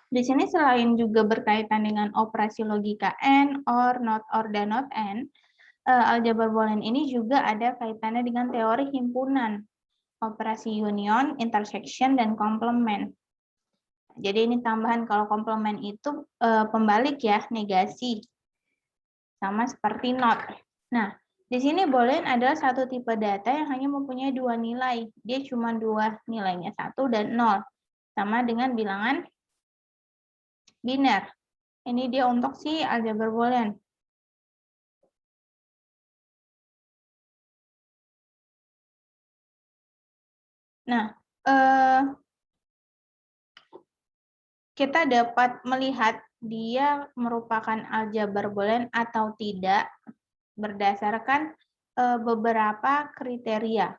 Di sini selain juga berkaitan dengan operasi logika AND, OR, NOT, OR, dan NOT AND, aljabar Boolean ini juga ada kaitannya dengan teori himpunan, operasi union, intersection, dan komplement. Jadi ini tambahan, kalau komplement itu pembalik ya, negasi. Sama seperti NOT. Nah, di sini Boolean adalah satu tipe data yang hanya mempunyai dua nilai. Dia cuma dua nilainya, 1 dan 0. Sama dengan bilangan biner. Ini dia untuk si aljabar Boolean. Nah, kita dapat melihat dia merupakan aljabar Boolean atau tidak berdasarkan beberapa kriteria.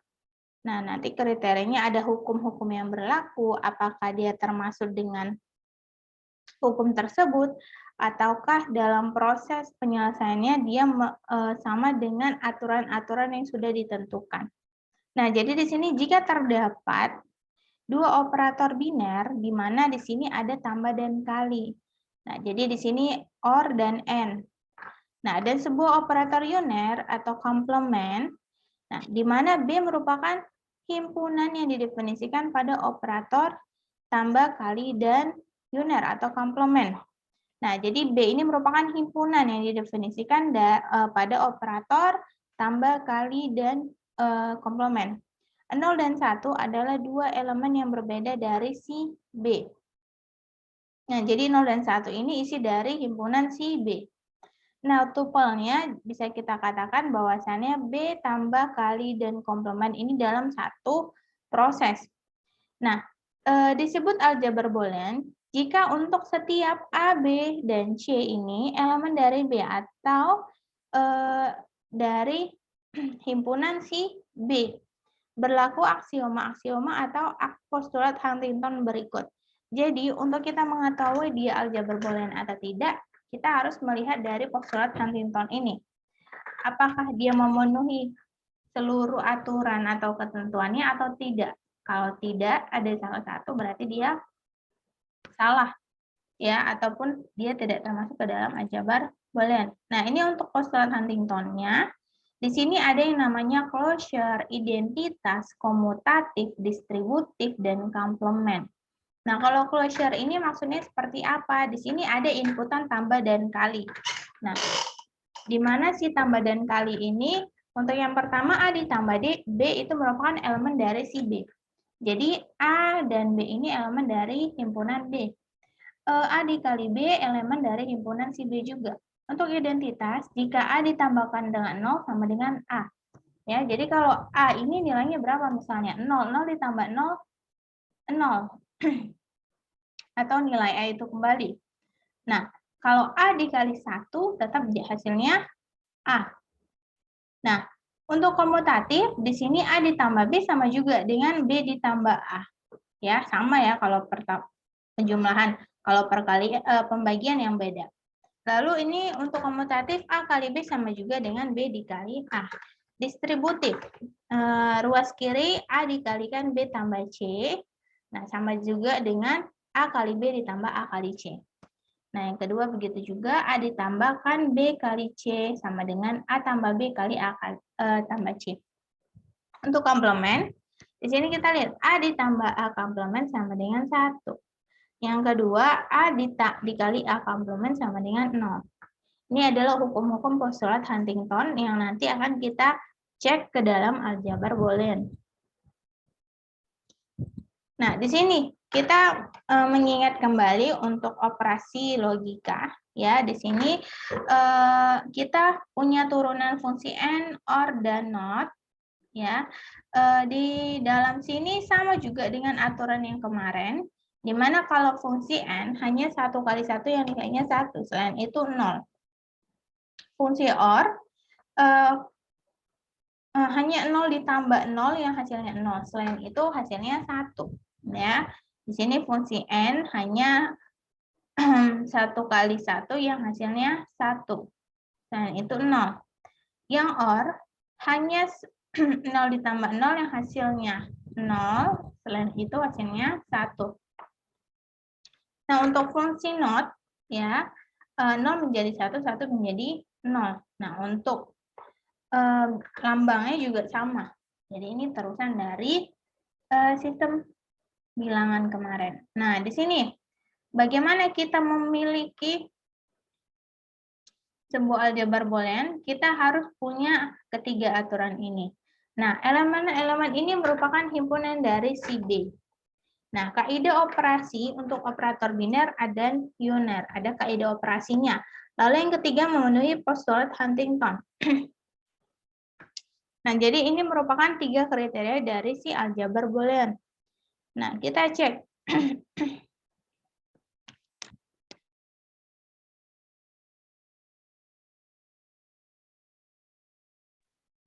Nah, nanti kriterianya ada hukum-hukum yang berlaku, apakah dia termasuk dengan hukum tersebut, ataukah dalam proses penyelesaiannya dia sama dengan aturan-aturan yang sudah ditentukan. Nah, jadi di sini jika terdapat dua operator biner, di mana di sini ada tambah dan kali. Nah, jadi di sini OR dan AND. Nah, dan sebuah operator uner atau komplement, nah, di mana B merupakan himpunan yang didefinisikan pada operator tambah, kali, dan uner atau komplement. Nah, jadi B ini merupakan himpunan yang didefinisikan pada operator tambah, kali, dan komplement. 0 dan 1 adalah dua elemen yang berbeda dari si B. Nah, jadi 0 dan 1 ini isi dari himpunan si B. Nah, tupelnya bisa kita katakan bahwasannya B tambah, kali, dan komplement ini dalam satu proses. Nah, disebut aljabar Boolean jika untuk setiap A, B, dan C ini elemen dari B atau dari himpunan si B. Berlaku aksioma-aksioma atau postulat Huntington berikut. Jadi, untuk kita mengetahui dia aljabar Boolean atau tidak, kita harus melihat dari postulat Huntington ini. Apakah dia memenuhi seluruh aturan atau ketentuannya atau tidak? Kalau tidak, ada salah satu berarti dia salah, ya, ataupun dia tidak termasuk ke dalam aljabar Boolean. Nah, ini untuk postulat Huntington-nya. Di sini ada yang namanya closure, identitas, komutatif, distributif, dan komplement. Nah, kalau closure ini maksudnya seperti apa? Di sini ada inputan tambah dan kali. Nah, di mana sih tambah dan kali ini? Untuk yang pertama A ditambah D, B itu merupakan elemen dari si B. Jadi A dan B ini elemen dari himpunan D. A dikali B elemen dari himpunan si B juga. Untuk identitas, jika A ditambahkan dengan 0 sama dengan A. Ya, jadi kalau A ini nilainya berapa misalnya? 0, 0 ditambah 0, 0. Atau nilai A itu kembali. Nah, kalau A dikali 1, tetap hasilnya A. Nah, untuk komutatif, di sini A ditambah B sama juga dengan B ditambah A. Ya, sama ya kalau penjumlahan. Kalau pembagian yang beda. Lalu ini untuk komutatif A kali B sama juga dengan B dikali A. Distributif, ruas kiri A dikalikan B tambah C. Nah, sama juga dengan A kali B ditambah A kali C. Nah, yang kedua begitu juga A ditambahkan B kali C sama dengan A tambah B kali A tambah C. Untuk komplement, di sini kita lihat A ditambah A komplement sama dengan 1. Yang kedua, A dikali A komplement sama dengan 0. Ini adalah hukum-hukum postulat Huntington yang nanti akan kita cek ke dalam aljabar Boolean. Nah, di sini kita mengingat kembali untuk operasi logika. Ya, di sini kita punya turunan fungsi AND, OR, dan NOT. Ya, di dalam sini sama juga dengan aturan yang kemarin. Di mana kalau fungsi N hanya 1 kali 1 yang nilainya 1, selain itu 0. Fungsi OR hanya 0 ditambah 0 yang hasilnya 0, selain itu hasilnya 1. Ya, di sini fungsi N hanya 1 kali 1 yang hasilnya 1, selain itu 0. Yang OR hanya 0 ditambah 0 yang hasilnya 0, selain itu hasilnya 1. Nah, untuk fungsi not, ya, 0 menjadi 1, 1 menjadi 0. Nah, untuk lambangnya juga sama. Jadi ini terusan dari sistem bilangan kemarin. Nah, di sini bagaimana kita memiliki sebuah aljabar boolean? Kita harus punya ketiga aturan ini. Nah, elemen-elemen ini merupakan himpunan dari si B. Nah, kaidah operasi untuk operator biner dan uner, ada kaidah operasinya. Lalu yang ketiga memenuhi postulat Huntington. Nah, jadi ini merupakan 3 kriteria dari si aljabar boolean. Nah, kita cek.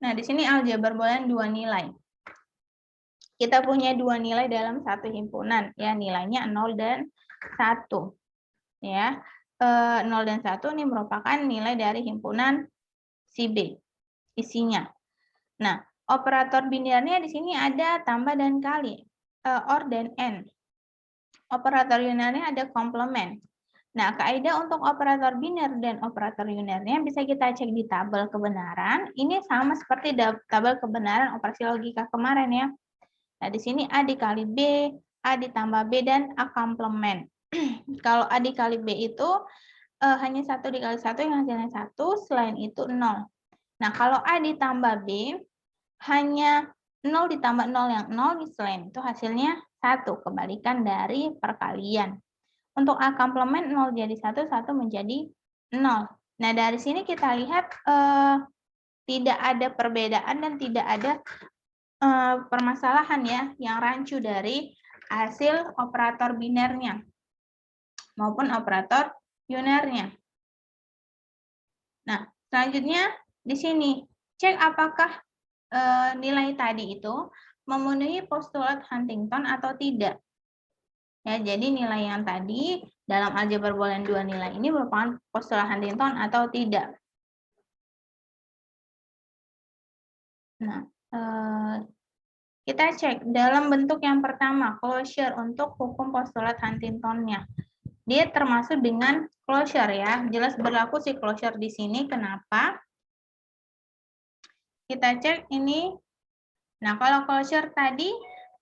Nah, di sini aljabar boolean 2 nilai. Kita punya 2 nilai dalam satu himpunan, ya, nilainya 0 dan 1. Ya. 0 dan 1 ini merupakan nilai dari himpunan si B, isinya. Nah, operator binarnya di sini ada tambah dan kali, or dan and. Operator unernya ada komplement. Nah, kaidah untuk operator biner dan operator unernya bisa kita cek di tabel kebenaran. Ini sama seperti tabel kebenaran operasi logika kemarin, ya. Nah, di sini A dikali B, A ditambah B, dan A komplement. Kalau A dikali B itu hanya 1 dikali 1 yang hasilnya 1, selain itu 0. Nah, kalau A ditambah B, hanya 0 ditambah 0 yang 0, selain itu hasilnya 1, kebalikan dari perkalian. Untuk A komplement 0 jadi 1, 1 menjadi 0. Nah, dari sini kita lihat tidak ada perbedaan dan tidak ada permasalahan, ya, yang rancu dari hasil operator binernya maupun operator unernya. Nah, selanjutnya di sini cek apakah nilai tadi itu memenuhi postulat Huntington atau tidak. Ya, jadi nilai yang tadi dalam aljabar boolean 2 nilai ini merupakan postulat Huntington atau tidak. Nah, kita cek dalam bentuk yang pertama, closure untuk hukum postulat Huntingtonnya. Dia termasuk dengan closure, ya. Jelas berlaku si closure di sini. Kenapa? Kita cek ini. Nah, kalau closure tadi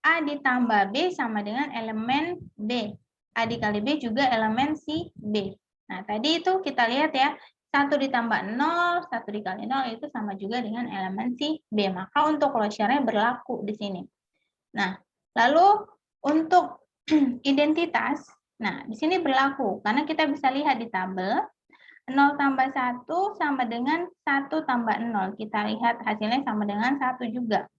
A ditambah B sama dengan elemen B. A dikali B juga elemen si B. Nah, tadi itu kita lihat, ya. 1 ditambah 0, 1 dikali 0 itu sama juga dengan elemen si B. Maka untuk closure-nya berlaku di sini. Nah, lalu untuk identitas, nah di sini berlaku. Karena kita bisa lihat di tabel, 0 tambah 1 sama dengan 1 tambah 0. Kita lihat hasilnya sama dengan 1 juga.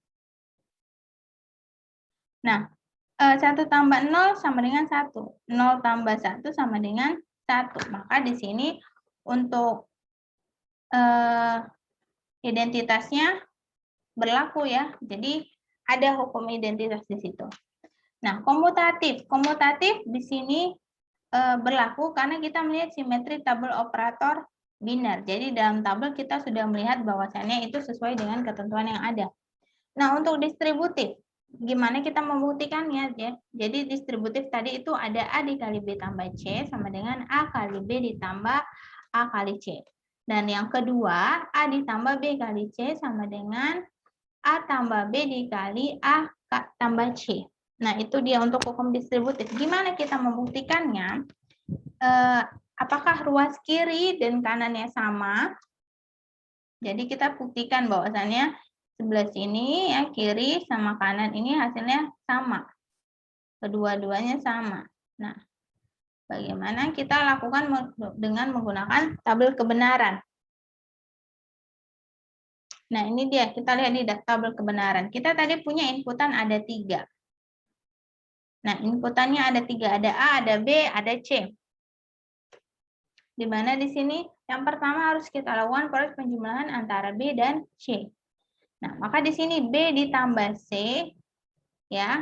Nah, 1 tambah 0 sama dengan 1. 0 tambah 1 sama dengan 1. Maka di sini untuk identitasnya berlaku, ya. Jadi ada hukum identitas di situ. Nah, komutatif. Komutatif di sini berlaku karena kita melihat simetri tabel operator biner. Jadi dalam tabel kita sudah melihat bahwasannya itu sesuai dengan ketentuan yang ada. Nah, untuk distributif, gimana kita membuktikannya, ya? Jadi distributif tadi itu ada A dikali B tambah C sama dengan A kali B ditambah A kali C. Dan yang kedua, A ditambah B kali C sama dengan A tambah B dikali A tambah C. Nah, itu dia untuk hukum distributif. Gimana kita membuktikannya? Apakah ruas kiri dan kanannya sama? Jadi kita buktikan bahwasannya sebelah sini, ya, kiri sama kanan ini hasilnya sama. Kedua-duanya sama. Nah, bagaimana kita lakukan dengan menggunakan tabel kebenaran? Nah, ini dia. Kita lihat di tabel kebenaran. Kita tadi punya inputan ada 3. Nah, inputannya ada 3. Ada A, ada B, ada C. Di mana di sini yang pertama harus kita lakukan proses penjumlahan antara B dan C. Nah, maka di sini B ditambah C, ya,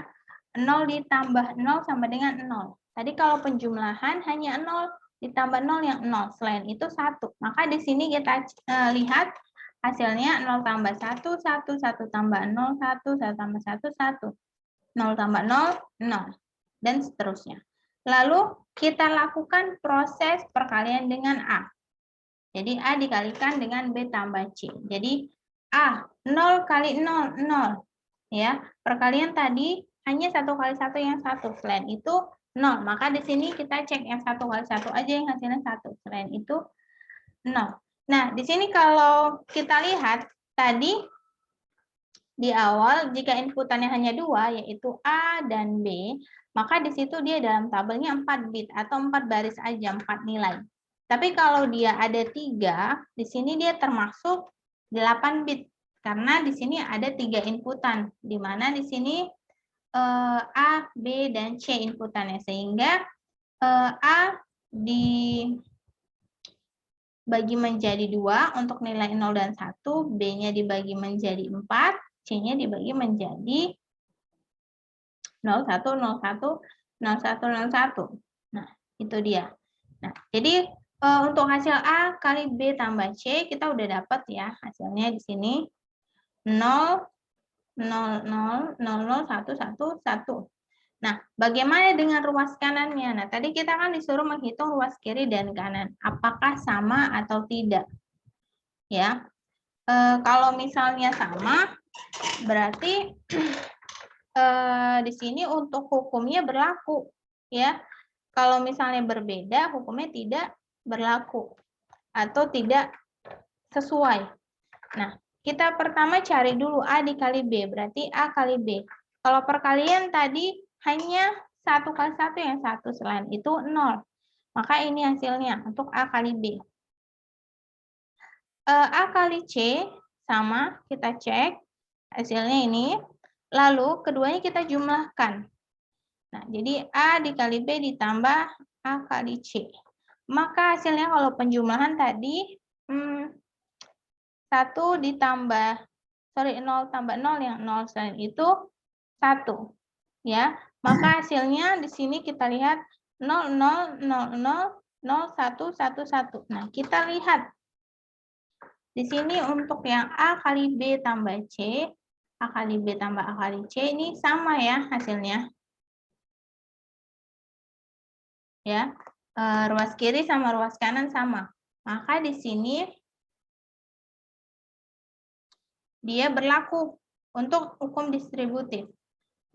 0 ditambah 0 sama dengan 0. Tadi kalau penjumlahan hanya 0 ditambah 0 yang 0. Selain itu 1. Maka di sini kita lihat hasilnya 0 tambah 1, 1, 1 tambah 0, 1, 1 tambah 1, 1. 0 tambah 0, 0. Dan seterusnya. Lalu kita lakukan proses perkalian dengan A. Jadi A dikalikan dengan B tambah C. Jadi A, 0 kali 0, 0. Ya, perkalian tadi hanya 1 kali 1 yang 1. Selain itu 0. Maka di sini kita cek yang 1 kali 1 aja yang hasilnya 1. Selain itu 0. Nah, di sini kalau kita lihat tadi di awal jika inputannya hanya 2 yaitu A dan B, maka di situ dia dalam tabelnya 4 bit atau 4 baris aja, 4 nilai. Tapi kalau dia ada 3, di sini dia termasuk 8 bit karena di sini ada 3 inputan, di mana di sini A, B, dan C inputannya, sehingga A dibagi menjadi 2 untuk nilai 0 dan 1, B-nya dibagi menjadi 4, C-nya dibagi menjadi 0, 1, 0, 1, 0, 1, 0, 1. Nah, itu dia. Nah, jadi untuk hasil A kali B tambah C, kita udah dapat ya hasilnya di sini 0, 0, 0, 0, 0, 1, 1, 1. Nah, bagaimana dengan ruas kanannya? Nah, tadi kita kan disuruh menghitung ruas kiri dan kanan. Apakah sama atau tidak? Ya, kalau misalnya sama, berarti di sini untuk hukumnya berlaku. Ya, kalau misalnya berbeda, hukumnya tidak berlaku atau tidak sesuai. Nah, kita pertama cari dulu A dikali B, berarti A kali B. Kalau perkalian tadi hanya 1 kali 1 yang 1, selain itu 0. Maka ini hasilnya untuk A kali B. A kali C sama, kita cek hasilnya ini. Lalu keduanya kita jumlahkan. Nah, jadi A dikali B ditambah A kali C. Maka hasilnya kalau penjumlahan tadi 1 ditambah 0 tambah 0 yang 0 selain itu 1. Ya, maka hasilnya di sini kita lihat 0 0 0 0 0 1 1 1. Nah, kita lihat di sini untuk yang A kali B tambah C, A kali B tambah A kali C ini sama ya hasilnya. Ya, ruas kiri sama ruas kanan sama. Maka di sini dia berlaku untuk hukum distributif.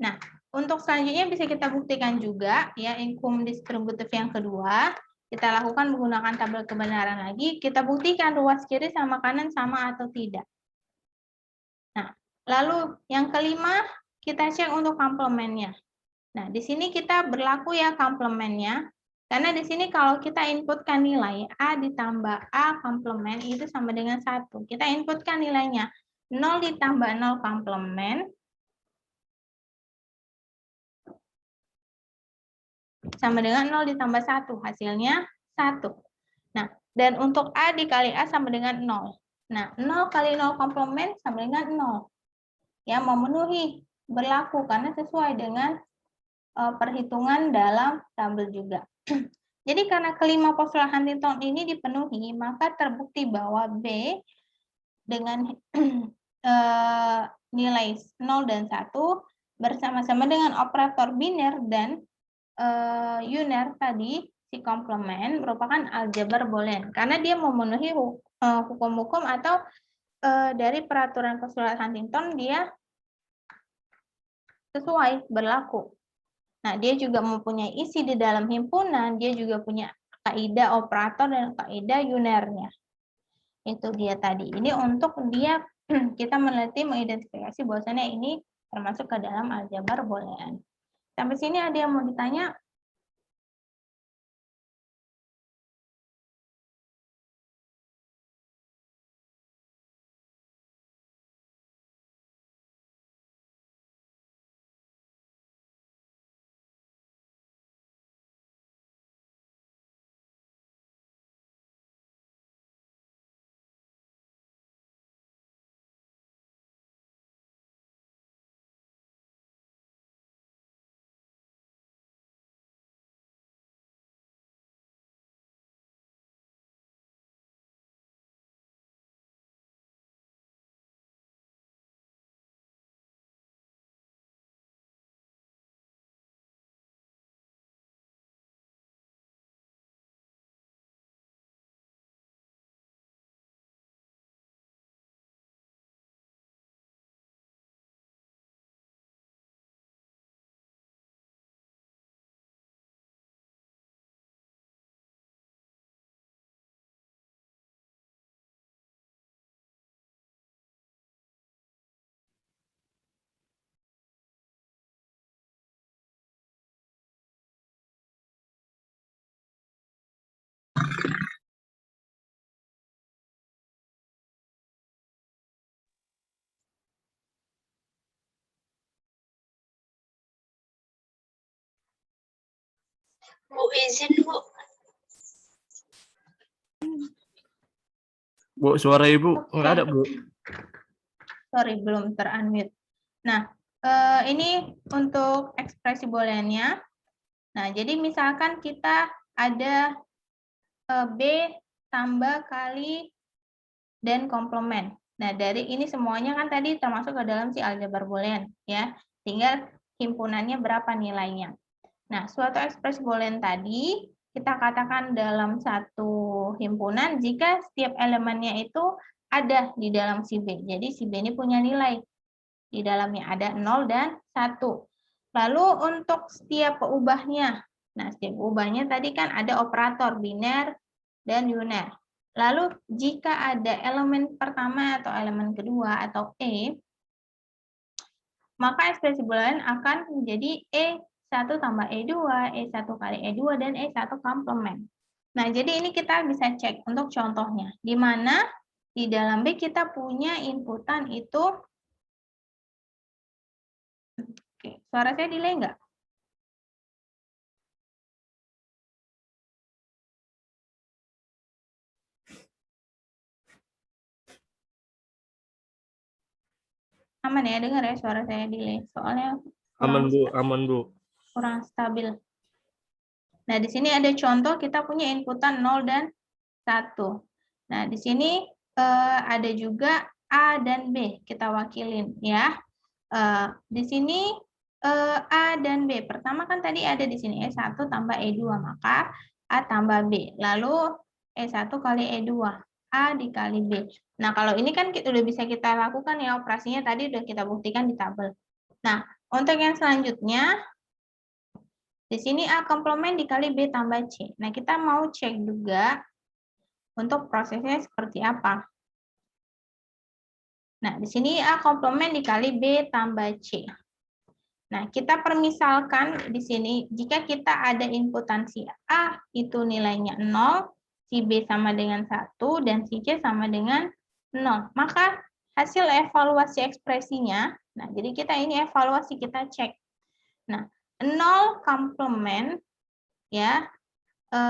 Nah, untuk selanjutnya bisa kita buktikan juga ya hukum distributif yang kedua. Kita lakukan menggunakan tabel kebenaran lagi. Kita buktikan ruas kiri sama kanan sama atau tidak. Nah, lalu yang kelima kita cek untuk komplemennya. Nah, di sini kita berlaku ya komplemennya. Karena di sini kalau kita inputkan nilai A ditambah A komplemen itu sama dengan 1. Kita inputkan nilainya 0 ditambah 0 komplemen sama dengan 0 ditambah 1. Hasilnya 1. Nah, dan untuk A dikali A sama dengan 0. Nah, 0 kali 0 komplemen sama dengan 0. Ya, memenuhi berlaku karena sesuai dengan perhitungan dalam tabel juga. Jadi karena kelima postulat Huntington ini dipenuhi, maka terbukti bahwa B dengan nilai 0 dan 1 bersama-sama dengan operator biner dan uner tadi, si komplement merupakan aljabar boolean karena dia memenuhi hukum-hukum atau dari peraturan postulat Huntington dia sesuai berlaku. Nah, dia juga mempunyai isi di dalam himpunan, dia juga punya kaidah operator dan kaidah unernya. Itu dia tadi. Ini untuk dia kita meneliti mengidentifikasi bahwasannya ini termasuk ke dalam aljabar boolean. Sampai sini ada yang mau ditanya? Bu, izin, Bu. Bu, suara Ibu nggak ada, Bu. Sorry, belum ter-unmute. Nah, ini untuk ekspresi booleannya. Nah, jadi misalkan kita ada B tambah kali dan komplement. Nah, dari ini semuanya kan tadi termasuk ke dalam si aljabar boolean, ya. Tinggal himpunannya berapa nilainya. Nah, suatu ekspresi boolean tadi kita katakan dalam satu himpunan jika setiap elemennya itu ada di dalam si B. Jadi si B ini punya nilai. Di dalamnya ada 0 dan 1. Lalu untuk setiap peubahnya. Nah, setiap peubahnya tadi kan ada operator biner dan uner. Lalu jika ada elemen pertama atau elemen kedua atau E, maka ekspresi boolean akan menjadi E1 tambah E2, E1 kali E2, dan E1 komplement. Nah, jadi ini kita bisa cek untuk contohnya. Di mana di dalam B kita punya inputan itu. Oke, suara saya delay nggak? Aman ya, dengar ya suara saya delay. Soalnya Aman, Bu. Aman, Bu. kurang stabil. Nah, di sini ada contoh kita punya inputan 0 dan 1. Nah, di sini ada juga A dan B kita wakilin ya. Di sini A dan B. Pertama kan tadi ada di sini E1 tambah E2, maka A tambah B. Lalu E1 kali E2, A dikali B. Nah, kalau ini kan udah bisa kita lakukan ya, operasinya tadi udah kita buktikan di tabel. Nah, untuk yang selanjutnya, di sini A komplement dikali B tambah C. Nah, kita mau cek juga untuk prosesnya seperti apa. Nah, di sini A komplement dikali B tambah C. Nah, kita permisalkan di sini, jika kita ada inputan si A itu nilainya 0, si B sama dengan 1, dan si C sama dengan 0. Maka hasil evaluasi ekspresinya, nah jadi kita ini evaluasi, kita cek. Nah, 0 komplement ya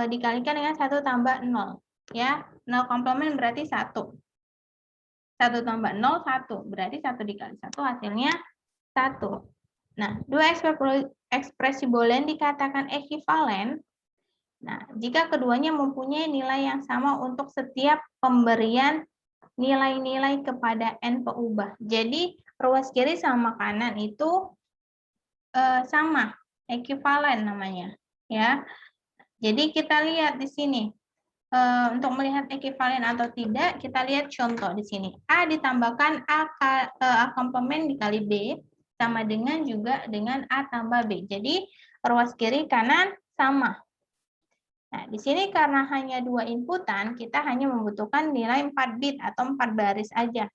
dikalikan dengan 1 tambah 0. Ya, 0 komplement berarti 1. 1 tambah 0, 1. Berarti 1 dikali 1 hasilnya 1. Nah, dua ekspresi boolean dikatakan ekivalen. Nah, jika keduanya mempunyai nilai yang sama untuk setiap pemberian nilai-nilai kepada n peubah. Jadi, ruas kiri sama kanan itu sama, ekivalen namanya, ya. Jadi kita lihat di sini. Untuk melihat ekivalen atau tidak, kita lihat contoh di sini. A ditambahkan A komplement dikali B sama dengan juga dengan A tambah B. Jadi ruas kiri kanan sama. Nah, di sini karena hanya 2 inputan, kita hanya membutuhkan nilai 4 bit atau 4 baris aja.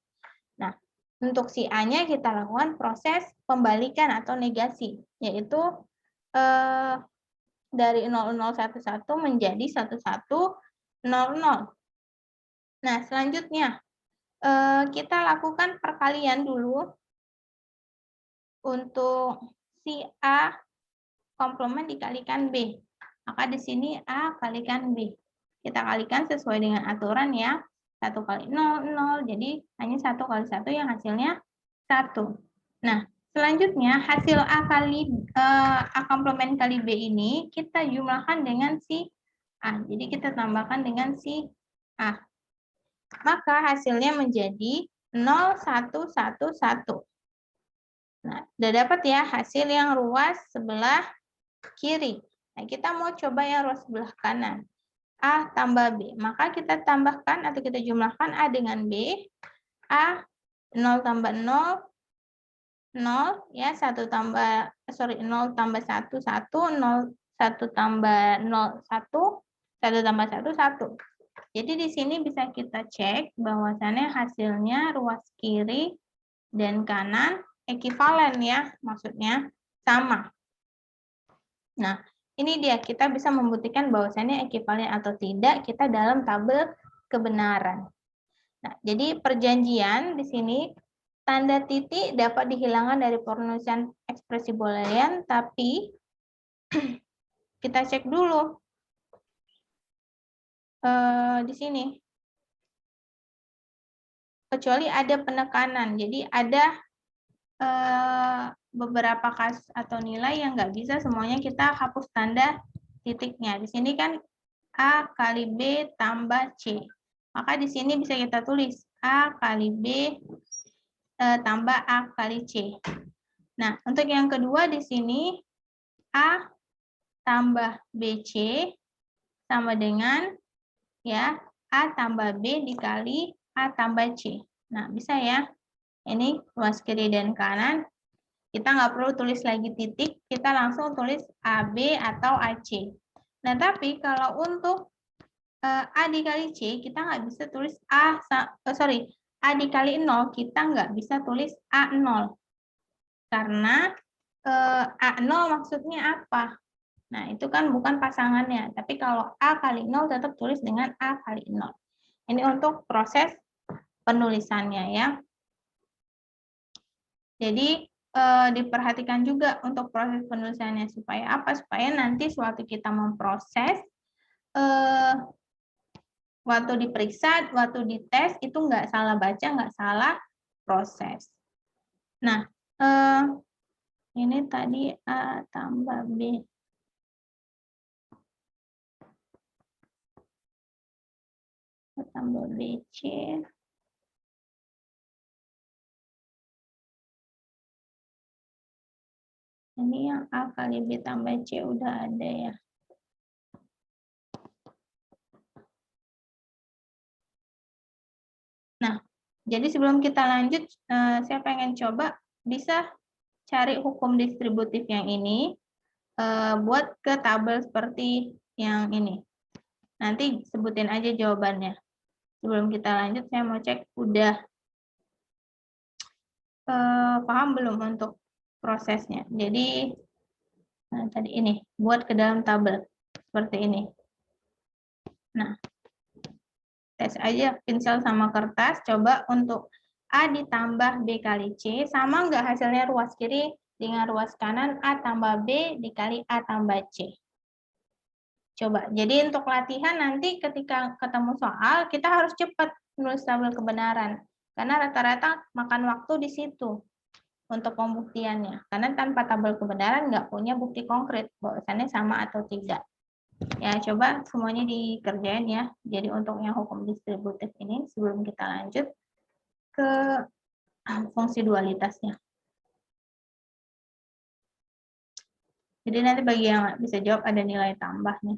Nah, untuk si A-nya kita lakukan proses pembalikan atau negasi, yaitu dari 0011 menjadi 1100. Nah, selanjutnya kita lakukan perkalian dulu untuk si A komplement dikalikan B. Maka di sini A kalikan B. Kita kalikan sesuai dengan aturan ya. 1 kali 0, 0. Jadi hanya 1 kali 1 yang hasilnya 1. Nah, selanjutnya hasil A komplement kali B ini kita jumlahkan dengan si A. Jadi kita tambahkan dengan si A. Maka hasilnya menjadi 0111. Nah, sudah dapat ya hasil yang ruas sebelah kiri. Nah, kita mau coba yang ruas sebelah kanan. A tambah B. Maka kita tambahkan atau kita jumlahkan A dengan B. A 0 tambah 0, 0 ya, 0 tambah 1, 1, 0, 1 tambah 0, 1, 1 tambah 1, 1. Jadi di sini bisa kita cek bahwasannya hasilnya ruas kiri dan kanan ekivalen ya, maksudnya sama. Nah, ini dia kita bisa membuktikan bahwasannya ekivalen atau tidak kita dalam tabel kebenaran. Nah, jadi perjanjian di sini tanda titik dapat dihilangkan dari penulisan ekspresi boolean, tapi kita cek dulu di sini. Kecuali ada penekanan. Jadi ada beberapa kasus atau nilai yang nggak bisa semuanya kita hapus tanda titiknya. Di sini kan A kali B tambah C. Maka di sini bisa kita tulis A kali B tambah A kali C. Nah, untuk yang kedua di sini A tambah BC sama dengan ya A tambah B dikali A tambah C. Nah, bisa ya. Ini ruas kiri dan kanan. Kita nggak perlu tulis lagi titik, kita langsung tulis AB atau AC. Nah, tapi kalau untuk A dikali C, kita nggak bisa tulis A dikali 0, kita nggak bisa tulis A0. Karena A0 maksudnya apa? Nah, itu kan bukan pasangannya. Tapi kalau A kali 0 tetap tulis dengan A kali 0. Ini untuk proses penulisannya ya. Jadi diperhatikan juga untuk proses penulisannya supaya apa? Supaya nanti sewaktu kita memproses, waktu diperiksa, waktu dites itu nggak salah baca, nggak salah proses. Nah, ini tadi A tambah B. A tambah BC. Ini yang A kali B tambah C udah ada ya. Nah, jadi sebelum kita lanjut, saya pengen coba bisa cari hukum distributif yang ini, buat ke tabel seperti yang ini. Nanti sebutin aja jawabannya. Sebelum kita lanjut, saya mau cek udah paham belum untuk prosesnya. Jadi, nah, tadi ini, buat ke dalam tabel seperti ini. Nah, tes aja pinsel sama kertas, coba untuk A ditambah B kali C, sama nggak hasilnya ruas kiri dengan ruas kanan A tambah B dikali A tambah C. Coba, jadi untuk latihan nanti ketika ketemu soal, kita harus cepat menulis tabel kebenaran. Karena rata-rata makan waktu di situ untuk pembuktiannya. Karena tanpa tabel kebenaran nggak punya bukti konkret, bahwasannya sama atau tidak. Ya, coba semuanya dikerjain ya. Jadi untuk yang hukum distributif ini, sebelum kita lanjut ke fungsi dualitasnya. Jadi nanti bagi yang bisa jawab ada nilai tambahnya.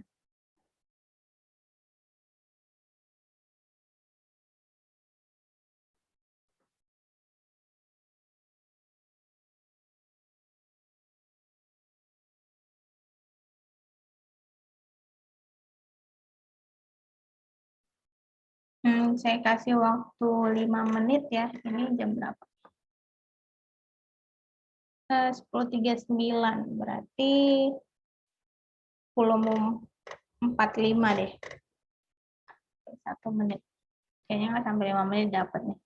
Saya kasih waktu 5 menit ya. Ini jam berapa? 10.39, berarti 10.45 deh. 1 menit. Kayaknya nggak sampai 5 menit dapat nih.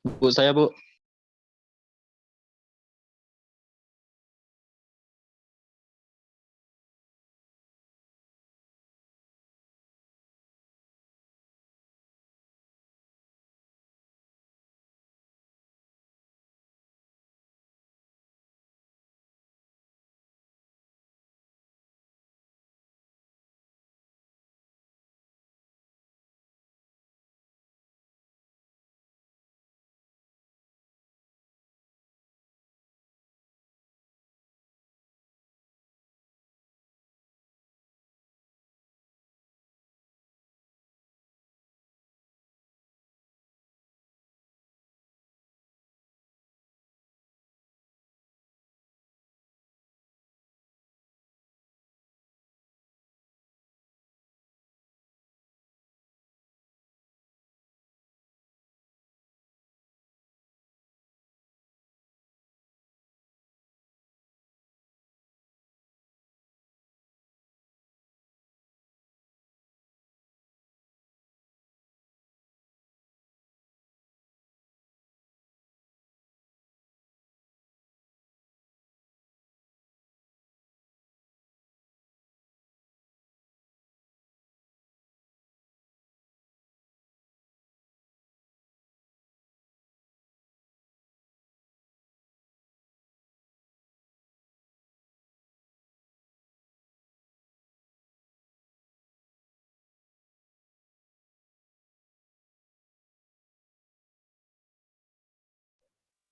Bu, saya Bu.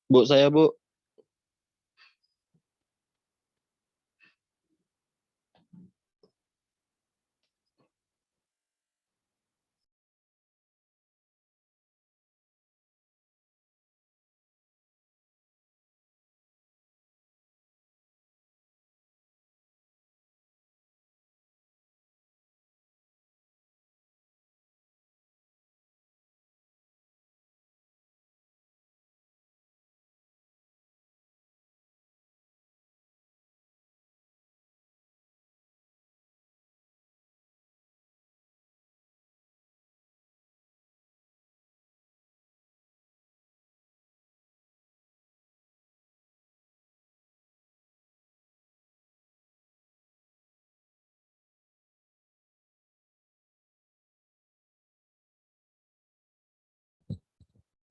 Bu, saya Bu.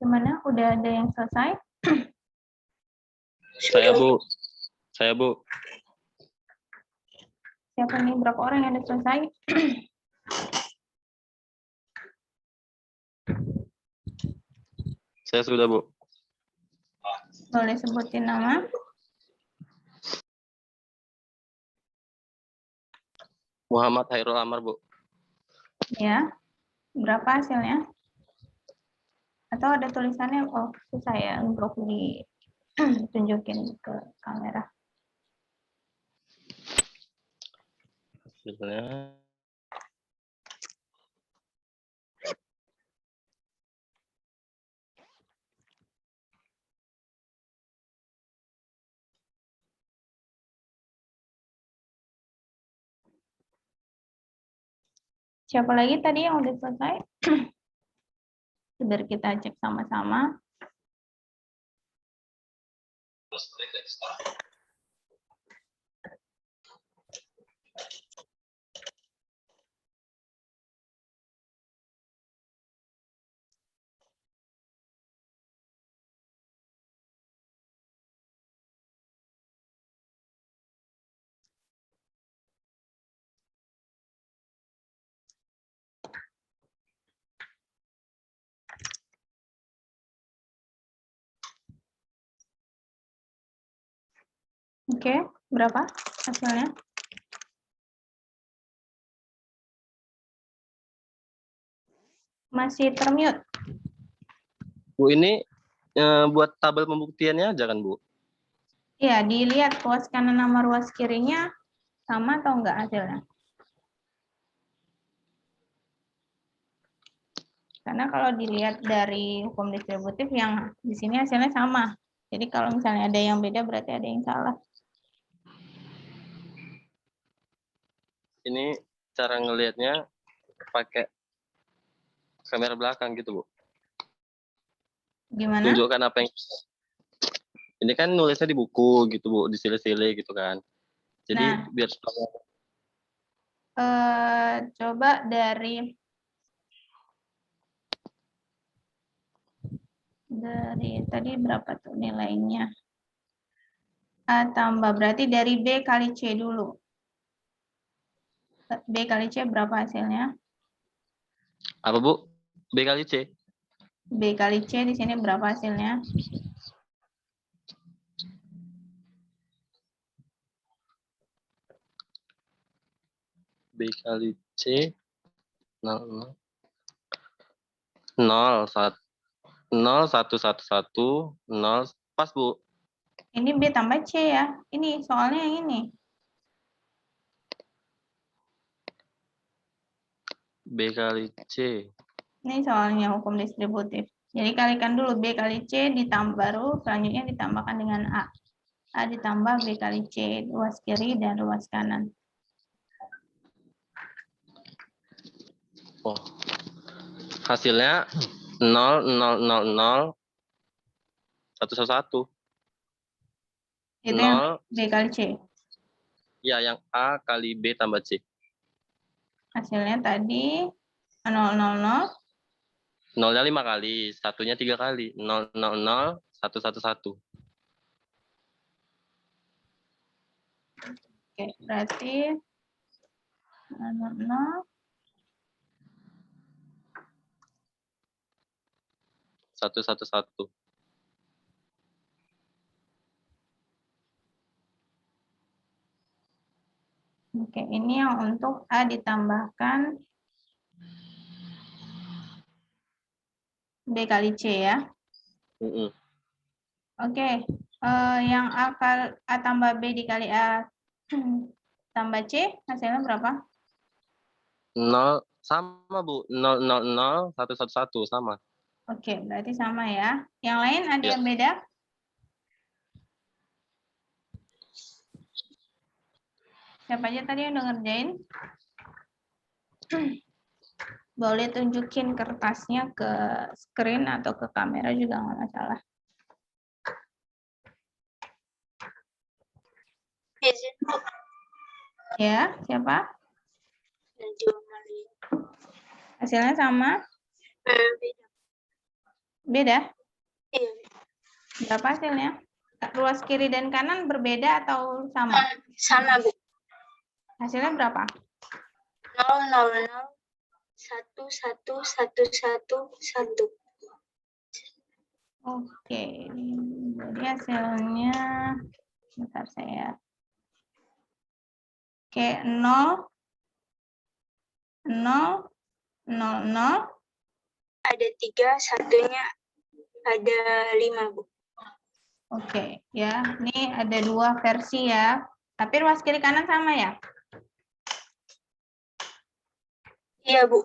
Gimana? Udah ada yang selesai? Saya Bu. Saya Bu. Siapa nih? Berapa orang yang udah selesai? Saya sudah Bu. Boleh sebutin nama? Muhammad Hairul Amar Bu. Ya. Berapa hasilnya? Atau ada tulisannya? Oh, susah ya untuk ditunjukin ke kamera. Hasilnya Siapa lagi tadi yang udah selesai? Biar kita cek sama-sama. Oke, berapa hasilnya? Masih termute. Bu, ini buat tabel pembuktiannya aja kan Bu? Iya, dilihat ruas kanan sama ruas kirinya sama atau enggak hasilnya. Karena kalau dilihat dari hukum distributif yang di sini hasilnya sama. Jadi kalau misalnya ada yang beda berarti ada yang salah. Ini cara ngelihatnya pakai kamera belakang gitu Bu. Gimana? tunjukkan apa yang ini kan nulisnya di buku gitu Bu, disilih-silih gitu kan. Jadi Nah, biar coba dari tadi berapa tuh nilainya? A tambah, berarti dari B kali C dulu. B kali C berapa hasilnya? apa Bu? B kali C. B kali C di sini berapa hasilnya? B kali C 0 0 1 0 1 1 1 0 pas Bu. Ini B tambah C ya. Ini soalnya yang ini. B kali C. Ini soalnya hukum distributif. Jadi kalikan dulu B kali C ditambah, baru selanjutnya ditambahkan dengan A. A ditambah B kali C, ruas kiri dan ruas kanan. Oh. Hasilnya 0 0 0 0 1 1 1. Itu yang 0 B kali C. ya yang A kali B tambah C. Hasilnya tadi 0 0 0. 0-nya 5 kali, satunya 3 kali. 0 0 0 1 1 1. Oke, berarti 0 0 1 1 1. Oke, ini yang untuk A ditambahkan B kali C ya. Oke, yang A tambah B dikali A tambah C, hasilnya berapa? 0 sama Bu. 0 0 0 1 1 1 sama. Oke, berarti sama ya. Yang lain ada Ya. yang beda? Siapa aja tadi yang udah ngerjain? Boleh tunjukin kertasnya ke screen atau ke kamera juga nggak masalah. Izin Bu. Ya, siapa? Najwa Maria. Hasilnya sama? Beda. Beda? Iya. Berapa hasilnya? Ruas kiri dan kanan berbeda atau sama? Sama Bu. Hasilnya berapa? 0 0 0 1 1 1 1 1. Oke, jadi hasilnya, bentar saya. Oke, 0, 0, 0, 0. Ada 3, satunya ada 5 Bu. Oke, ya, ini ada 2 versi ya. Tapi ruas kiri kanan sama ya? Iya Bu.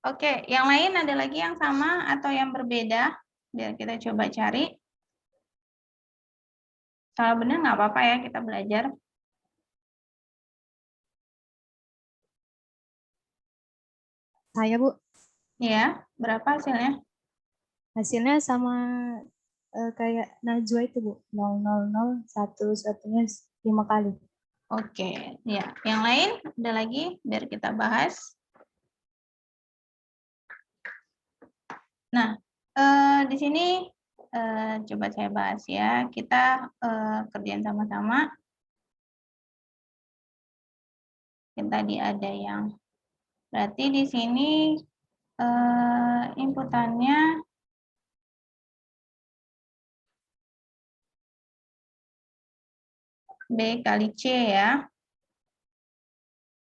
Oke, yang lain ada lagi yang sama atau yang berbeda? Biar kita coba cari. Salah benar nggak apa-apa ya, kita belajar. Saya, Bu. Ya, berapa hasilnya? Hasilnya sama kayak Najwa itu, Bu. 0 0 0 1 satunya 5 kali. Oke, ya. Yang lain ada lagi biar kita bahas. Nah, di sini coba saya bahas ya. Kita kerjaan sama-sama. Tadi ada yang berarti di sini inputannya B kali C ya.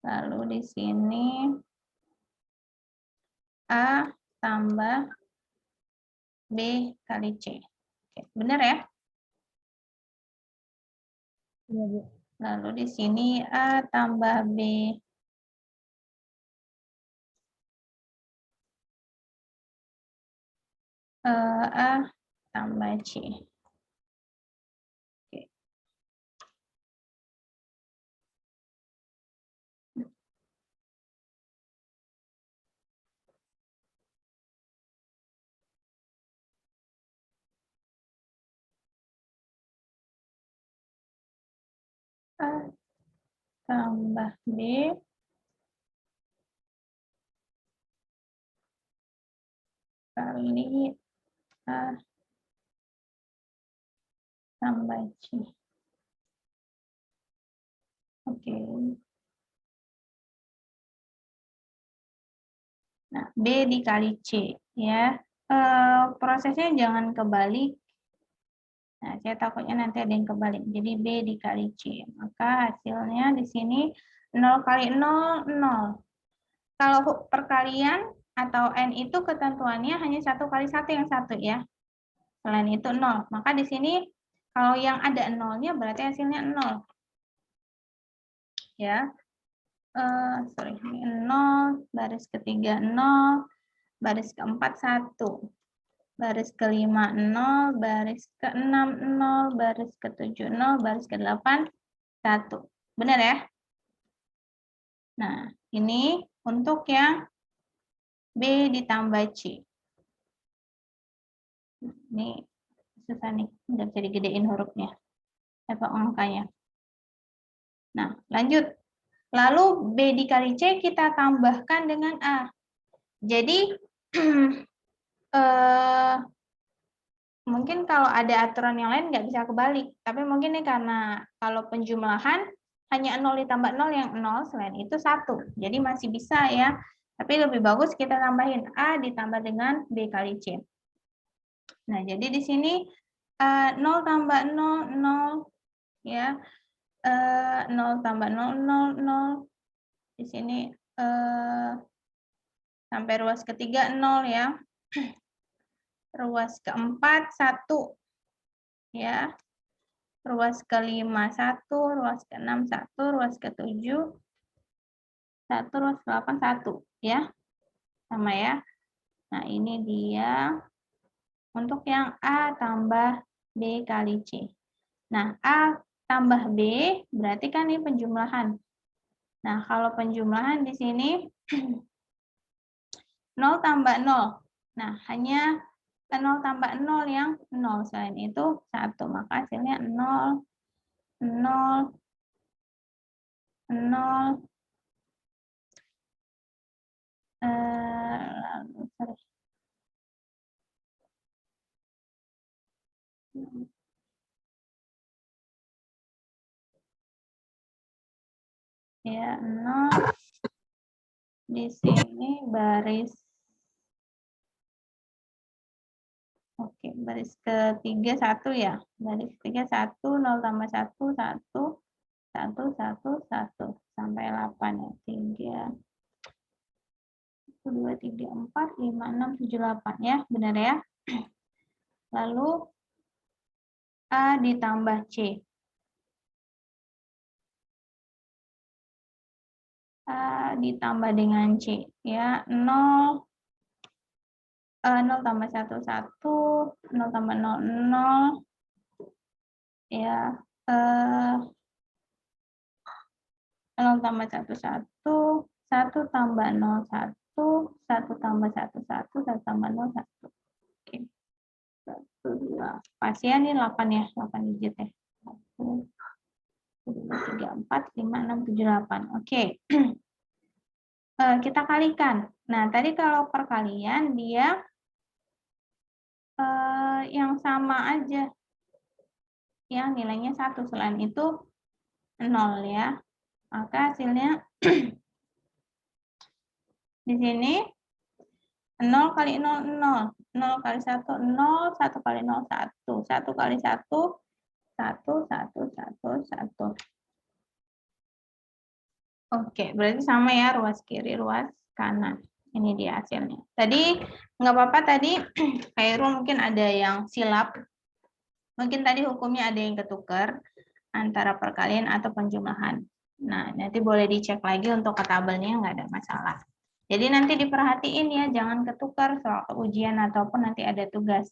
Lalu di sini A tambah B kali C. Oke, benar ya? Iya, Bu. Lalu di sini A tambah B A tambah C. tambah B kali A tambah C. Oke. Nah, B dikali C ya. Prosesnya jangan kebalik. Nah, saya takutnya nanti ada yang kebalik. Jadi B dikali C. Maka hasilnya di sini 0 kali 0, 0. Kalau perkalian atau N itu ketentuannya hanya 1 kali 1 yang 1 ya. Selain itu 0. Maka di sini kalau yang ada 0-nya berarti hasilnya 0. Ya. 0, baris ketiga 0, baris keempat 1. Baris kelima 0, baris keenam 0, baris ketujuh 0, baris ke-8 1. Benar ya? Nah, ini untuk yang B ditambah C. Ini susah nih, nggak bisa digedein hurufnya atau angkanya. Nah, lanjut. Lalu B dikali C kita tambahkan dengan A. Jadi, mungkin kalau ada aturan yang lain nggak bisa kebalik. Tapi mungkin ini karena kalau penjumlahan hanya 0 ditambah 0 yang 0, selain itu 1. Jadi masih bisa ya. Tapi lebih bagus kita tambahin A ditambah dengan B kali C. Nah, jadi di sini 0 tambah 0, 0. Ya. 0 tambah 0, 0, 0. Di sini sampai ruas ketiga 0 ya. Ruas keempat 1 ya. Ruas kelima 1, ruas keenam 1, ruas ketujuh 1, ruas ke-8 1 ya. Sama ya. Nah, ini dia untuk yang A tambah B kali C. Nah, A tambah B berarti kan ini penjumlahan. Nah, kalau penjumlahan di sini 0 tambah 0. Nah, hanya 0 tambah 0 yang 0. Selain itu 1. Maka hasilnya 0, 0, 0. Ya, 0. Di sini baris. Oke, baris ketiga 1 ya. Baris ketiga 1, 0 tambah 1, 1, 1, 1, 1. Sampai 8 ya. 3, 1, 2, 3, 4, 5, 6, 7, 8 ya. Benar ya. Lalu A ditambah C. A ditambah dengan C ya. 0, 0 tambah 1, 1, 0 tambah 0, 0 ya. 0 tambah 1, 1, 1 tambah 0, 1, 1 tambah 1, 1, 1 tambah 0, 1. Oke. 1, 2. Pas ya, ini 8 ya, 8 digit ya. 1, 2, 3, 4, 5, 6, 7, 8. Oke. Kita kalikan. Nah, tadi kalau perkalian dia yang sama aja. Yang nilainya 1. Selain itu 0 ya. Maka hasilnya di sini 0 kali 0, 0. 0 kali 1, 0. 1 kali 0, 1. 1 kali 1, 1, 1, 1, 1. Oke, berarti sama ya ruas kiri, ruas kanan. Ini dia hasilnya. Tadi nggak apa-apa tadi Khairul mungkin ada yang silap. Mungkin tadi hukumnya ada yang ketukar antara perkalian atau penjumlahan. Nah, nanti boleh dicek lagi untuk ke tabelnya, nggak ada masalah. Jadi nanti diperhatiin ya, jangan ketukar soal ujian ataupun nanti ada tugas.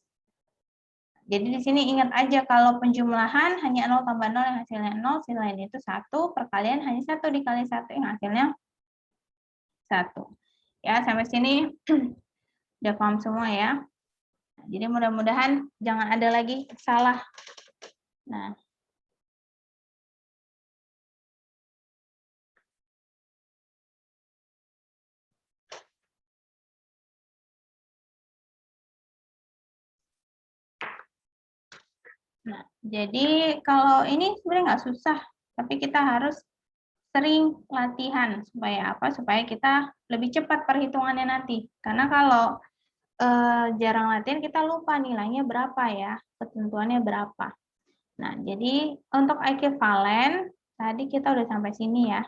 Jadi di sini ingat aja kalau penjumlahan hanya 0 tambah 0 yang hasilnya 0, selain itu 1, perkalian hanya 1 dikali 1 yang hasilnya 1. Ya, sampai sini udah paham semua ya. Jadi mudah-mudahan jangan ada lagi salah. Nah, Nah, jadi kalau ini sebenarnya nggak susah, tapi kita harus sering latihan supaya apa? Supaya kita lebih cepat perhitungannya nanti. Karena kalau jarang latihan kita lupa nilainya berapa ya, ketentuannya berapa. Nah, jadi untuk ekivalen tadi kita udah sampai sini ya.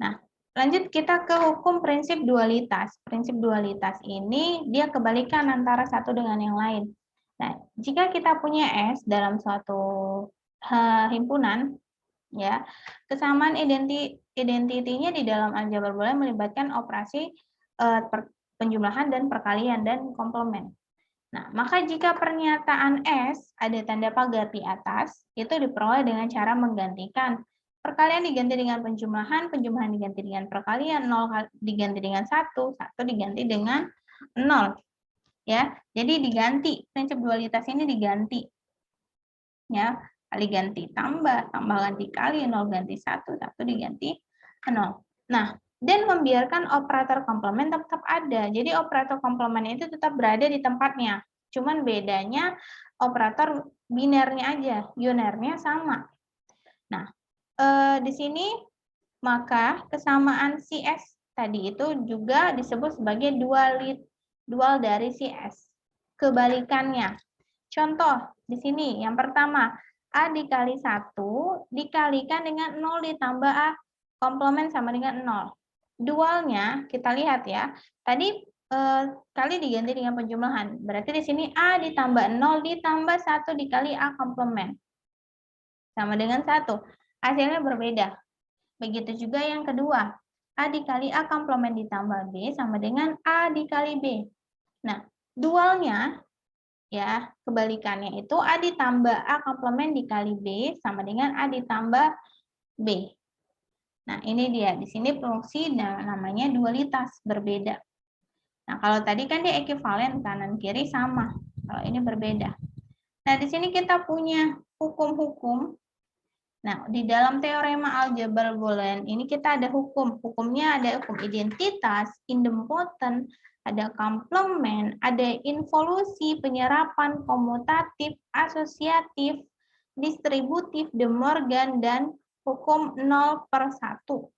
Nah, lanjut kita ke hukum prinsip dualitas. Prinsip dualitas ini dia kebalikan antara satu dengan yang lain. Nah, jika kita punya S dalam suatu himpunan, ya, kesamaan identitinya di dalam aljabar boolean melibatkan operasi penjumlahan dan perkalian dan komplement. Nah, maka jika pernyataan S ada tanda pagar di atas, itu diperoleh dengan cara menggantikan perkalian diganti dengan penjumlahan, penjumlahan diganti dengan perkalian, 0 diganti dengan 1 diganti dengan 0. Ya, jadi diganti, prinsip dualitas ini diganti. Ya, kali ganti tambah, tambah ganti kali, 0 ganti 1 diganti 0. Nah, dan membiarkan operator komplement tetap ada. Jadi operator komplement itu tetap berada di tempatnya. Cuman bedanya operator binernya aja, unernya sama. Nah, di sini maka kesamaan si S tadi itu juga disebut sebagai dual dari si S. Kebalikannya. Contoh di sini yang pertama, A dikali 1 dikalikan dengan 0 ditambah A komplement sama dengan 0. Dualnya kita lihat ya. Tadi kali diganti dengan penjumlahan. Berarti di sini A ditambah 0 ditambah 1 dikali A komplement. Sama dengan 1. Hasilnya berbeda. Begitu juga yang kedua. A dikali A komplement ditambah B sama dengan A dikali B. Nah, dualnya ya, kebalikannya itu A ditambah A komplement dikali B sama dengan A ditambah B. Nah, ini dia. Di sini fungsi namanya dualitas, berbeda. Nah, kalau tadi kan dia ekivalen, kanan kiri sama. Kalau ini berbeda. Nah, di sini kita punya hukum-hukum. Nah, di dalam teorema aljabar boolean ini kita ada hukum. Hukumnya ada hukum identitas, idempoten, ada komplement, ada involusi, penyerapan, komutatif, asosiatif, distributif, De Morgan, dan hukum 0/1.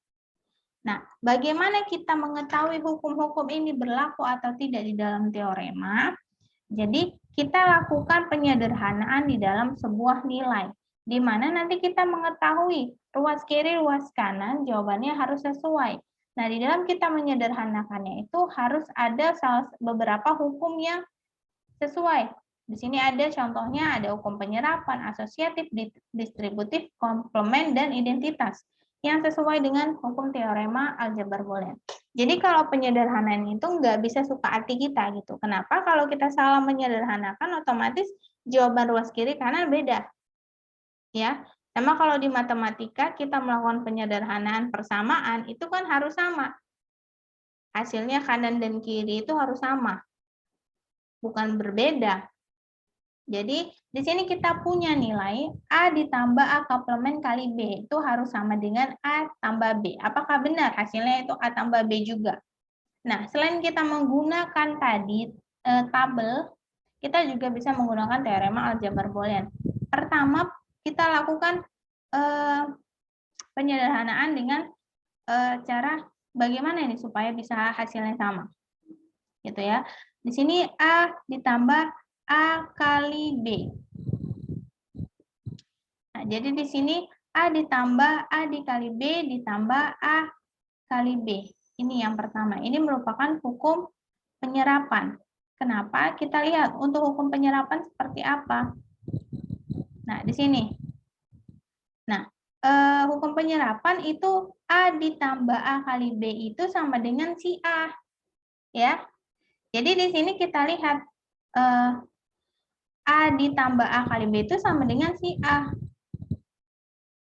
Nah, bagaimana kita mengetahui hukum-hukum ini berlaku atau tidak di dalam teorema? Jadi, kita lakukan penyederhanaan di dalam sebuah nilai, di mana nanti kita mengetahui ruas kiri, ruas kanan, jawabannya harus sesuai. Nah, di dalam kita menyederhanakannya itu harus ada beberapa hukum yang sesuai. Di sini ada contohnya, ada hukum penyerapan, asosiatif, distributif, komplement, dan identitas yang sesuai dengan hukum teorema aljabar boolean. Jadi kalau penyederhanaan itu nggak bisa suka hati kita gitu. Kenapa? Kalau kita salah menyederhanakan, otomatis jawaban ruas kiri kanan beda. Ya, sama kalau di matematika kita melakukan penyederhanaan persamaan itu kan harus sama. Hasilnya kanan dan kiri itu harus sama, bukan berbeda. Jadi di sini kita punya nilai A ditambah A komplement kali B itu harus sama dengan A tambah B. Apakah benar hasilnya itu A tambah B juga? Nah, selain kita menggunakan tadi tabel, kita juga bisa menggunakan teorema aljabar boolean. Pertama, kita lakukan penyederhanaan dengan cara bagaimana ini supaya bisa hasilnya sama. Gitu ya. Di sini A ditambah A kali B. Nah, jadi di sini A ditambah A dikali B ditambah A kali B. Ini yang pertama. Ini merupakan hukum penyerapan. Kenapa? Kita lihat untuk hukum penyerapan seperti apa. Nah, di sini. Nah, hukum penyerapan itu A ditambah A kali B itu sama dengan si A. Ya. Jadi di sini kita lihat A ditambah A kali B itu sama dengan si A.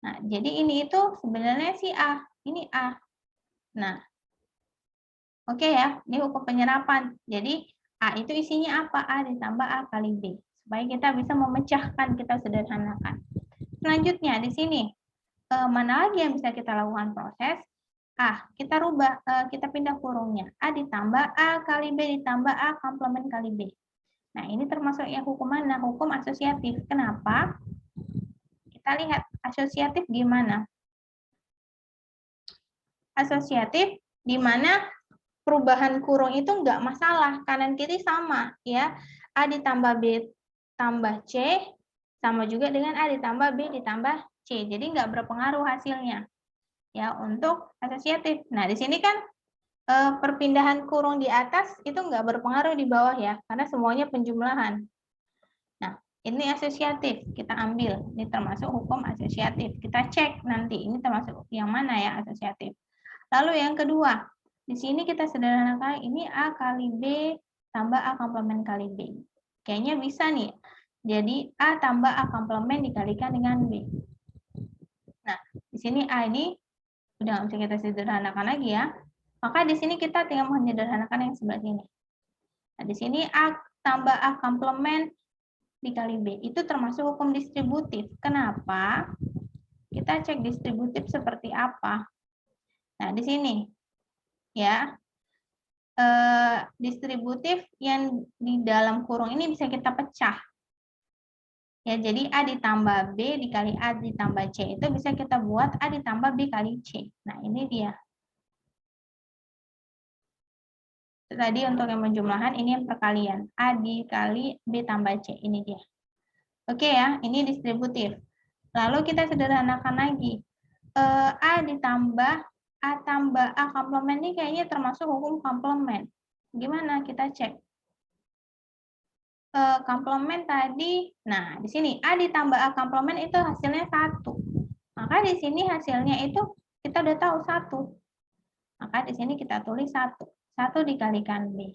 Nah, jadi ini itu sebenarnya si A. Ini A. Nah, oke ya, ini hukum penyerapan. Jadi, A itu isinya apa? A ditambah A kali B. Supaya kita bisa memecahkan, kita sederhanakan. Selanjutnya, di sini, mana lagi yang bisa kita lakukan proses? Kita rubah, kita pindah kurungnya. A ditambah A kali B ditambah A komplement kali B. Nah, ini termasuk yang hukum mana? Hukum asosiatif. Kenapa? kita lihat asosiatif gimana. Asosiatif di mana perubahan kurung itu nggak masalah, kanan kiri sama ya. A ditambah B tambah C sama juga dengan A ditambah B ditambah C. Jadi nggak berpengaruh hasilnya ya untuk asosiatif. Nah, di sini kan perpindahan kurung di atas itu nggak berpengaruh di bawah ya, karena semuanya penjumlahan. Nah, ini asosiatif, kita ambil. Ini termasuk hukum asosiatif. Kita cek nanti, ini termasuk yang mana ya asosiatif. Lalu yang kedua, di sini kita sederhanakan, ini A kali B tambah A komplement kali B. Kayaknya bisa nih. Jadi A tambah A komplement dikalikan dengan B. Nah, di sini A ini udah nggak bisa kita sederhanakan lagi ya. Maka di sini kita tinggal menyederhanakan yang sebelah sini. Nah, di sini A tambah A komplement dikali B. Itu termasuk hukum distributif. Kenapa? Kita cek distributif seperti apa. Nah, di sini ya, distributif yang di dalam kurung ini bisa kita pecah. Ya, jadi A ditambah B dikali A ditambah C itu bisa kita buat A ditambah B kali C. Nah, ini dia. Tadi untuk yang penjumlahan, ini yang perkalian. A dikali B tambah C, ini dia. Oke ya, ini distributif. Lalu kita sederhanakan lagi. A ditambah A tambah A komplement ini kayaknya termasuk hukum komplement. Gimana kita cek? Komplement tadi, nah di sini A ditambah A komplement itu hasilnya 1. Maka di sini hasilnya itu kita udah tahu 1. Maka di sini kita tulis 1. 1 dikalikan B.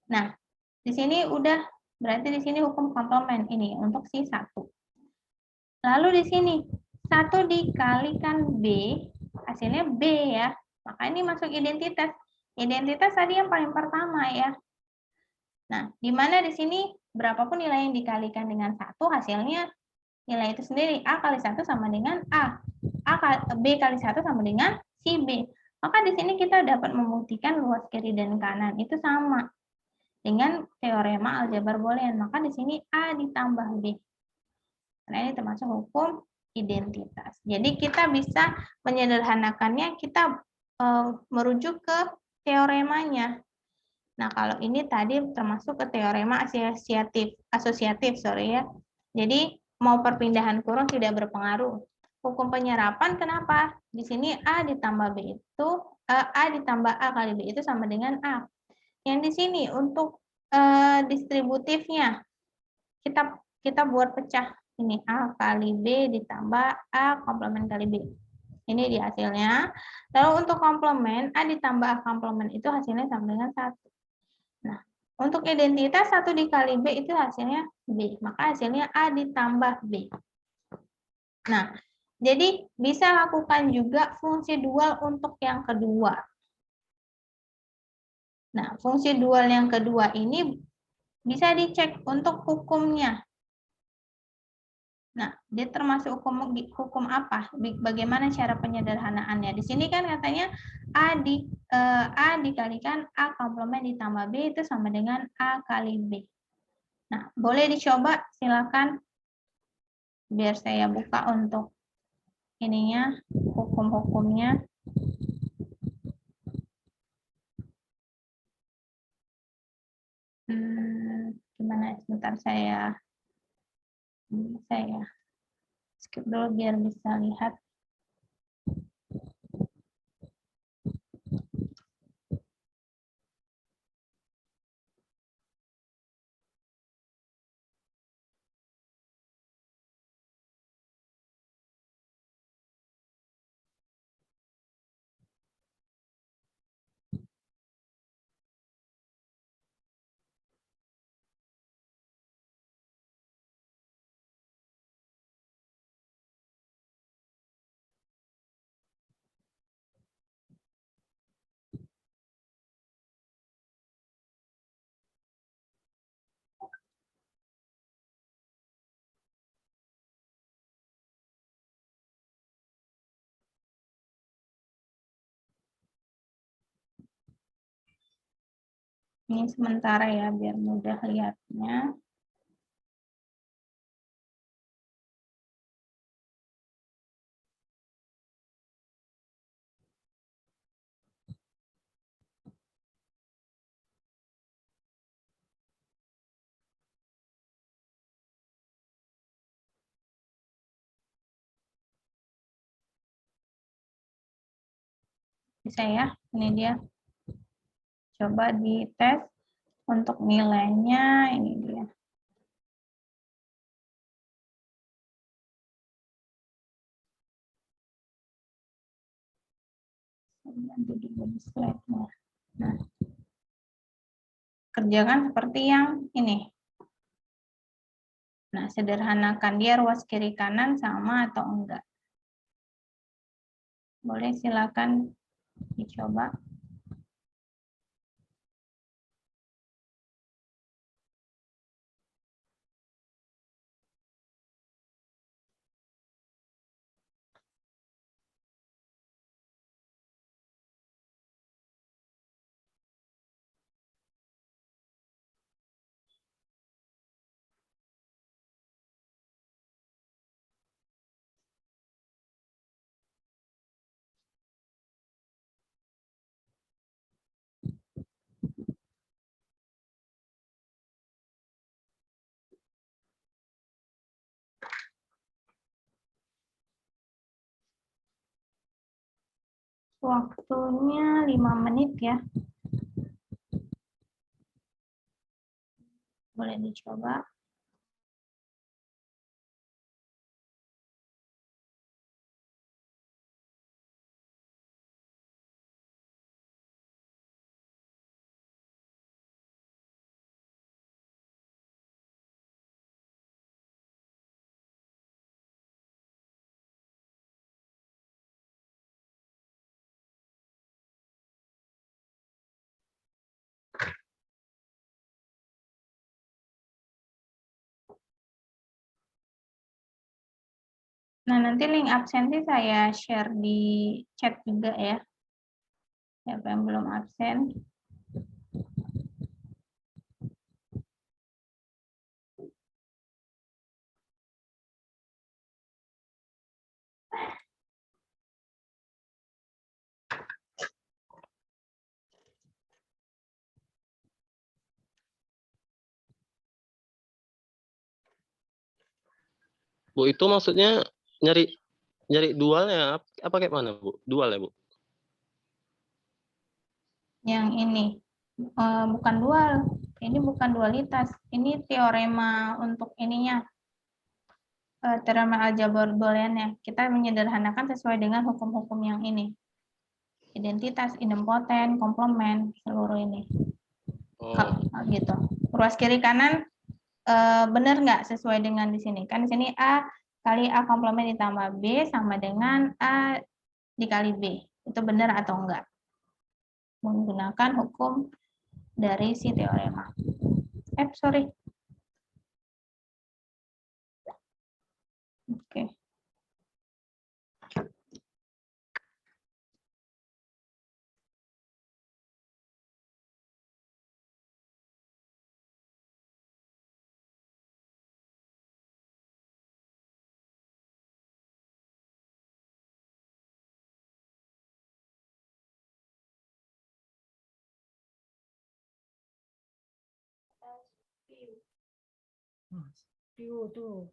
Nah, di sini udah berarti di sini hukum komplement ini untuk si 1. Lalu di sini 1 dikalikan B, hasilnya B ya. Maka ini masuk identitas. Identitas tadi yang paling pertama ya. Nah, di mana di sini berapapun nilai yang dikalikan dengan 1, hasilnya nilai itu sendiri. A kali 1 sama dengan A. B kali 1 sama dengan si B. Maka di sini kita dapat membuktikan luas kiri dan kanan itu sama dengan teorema aljabar boolean. Maka di sini A ditambah B. Karena ini termasuk hukum identitas. Jadi kita bisa menyederhanakannya, kita merujuk ke teoremanya. Nah, kalau ini tadi termasuk ke teorema asosiatif, sorry ya. Jadi mau perpindahan kurung tidak berpengaruh. Hukum penyerapan kenapa? Di sini A ditambah B itu A ditambah A kali B itu sama dengan A. Yang di sini untuk distributifnya kita buat pecah. Ini A kali B ditambah A komplement kali B. Ini di hasilnya. Lalu untuk komplement, A ditambah A komplement itu hasilnya sama dengan 1. Nah, untuk identitas 1 dikali B itu hasilnya B. Maka hasilnya A ditambah B. Nah, jadi bisa lakukan juga fungsi dual untuk yang kedua. Nah, fungsi dual yang kedua ini bisa dicek untuk hukumnya. Nah, dia termasuk hukum apa? Bagaimana cara penyederhanaannya? Di sini kan katanya A dikalikan A komplement ditambah B itu sama dengan A kali B. Nah, boleh dicoba, silakan. Biar saya buka untuk ininya, hukum-hukumnya. Gimana? Sebentar saya skip dulu biar bisa lihat. Ini sementara ya, biar mudah lihatnya. Bisa ya, ini dia. Coba dites untuk nilainya, ini dia. Nanti dulu di slide-nya. Nah, kerjakan seperti yang ini. Nah, sederhanakan dia ruas kiri kanan sama atau enggak. Boleh silakan dicoba. Waktunya 5 menit ya. Boleh dicoba. Nah, nanti link absensi saya share di chat juga ya. Siapa yang belum absen? Bu, itu maksudnya nyari nyari dualnya apa kayak mana, Bu? Dual ya, Bu? Yang ini bukan dual. Ini bukan dualitas. Ini teorema untuk ininya. Teorema aljabar booleannya. Kita menyederhanakan sesuai dengan hukum-hukum yang ini. Identitas, idempoten, komplement, seluruh ini. Oh. Gitu. Ruas kiri kanan benar nggak sesuai dengan di sini? Kan di sini A kali A komplement ditambah B sama dengan A dikali B. Itu benar atau enggak? Menggunakan hukum dari si teorema. Sorry. Oke. Tuh.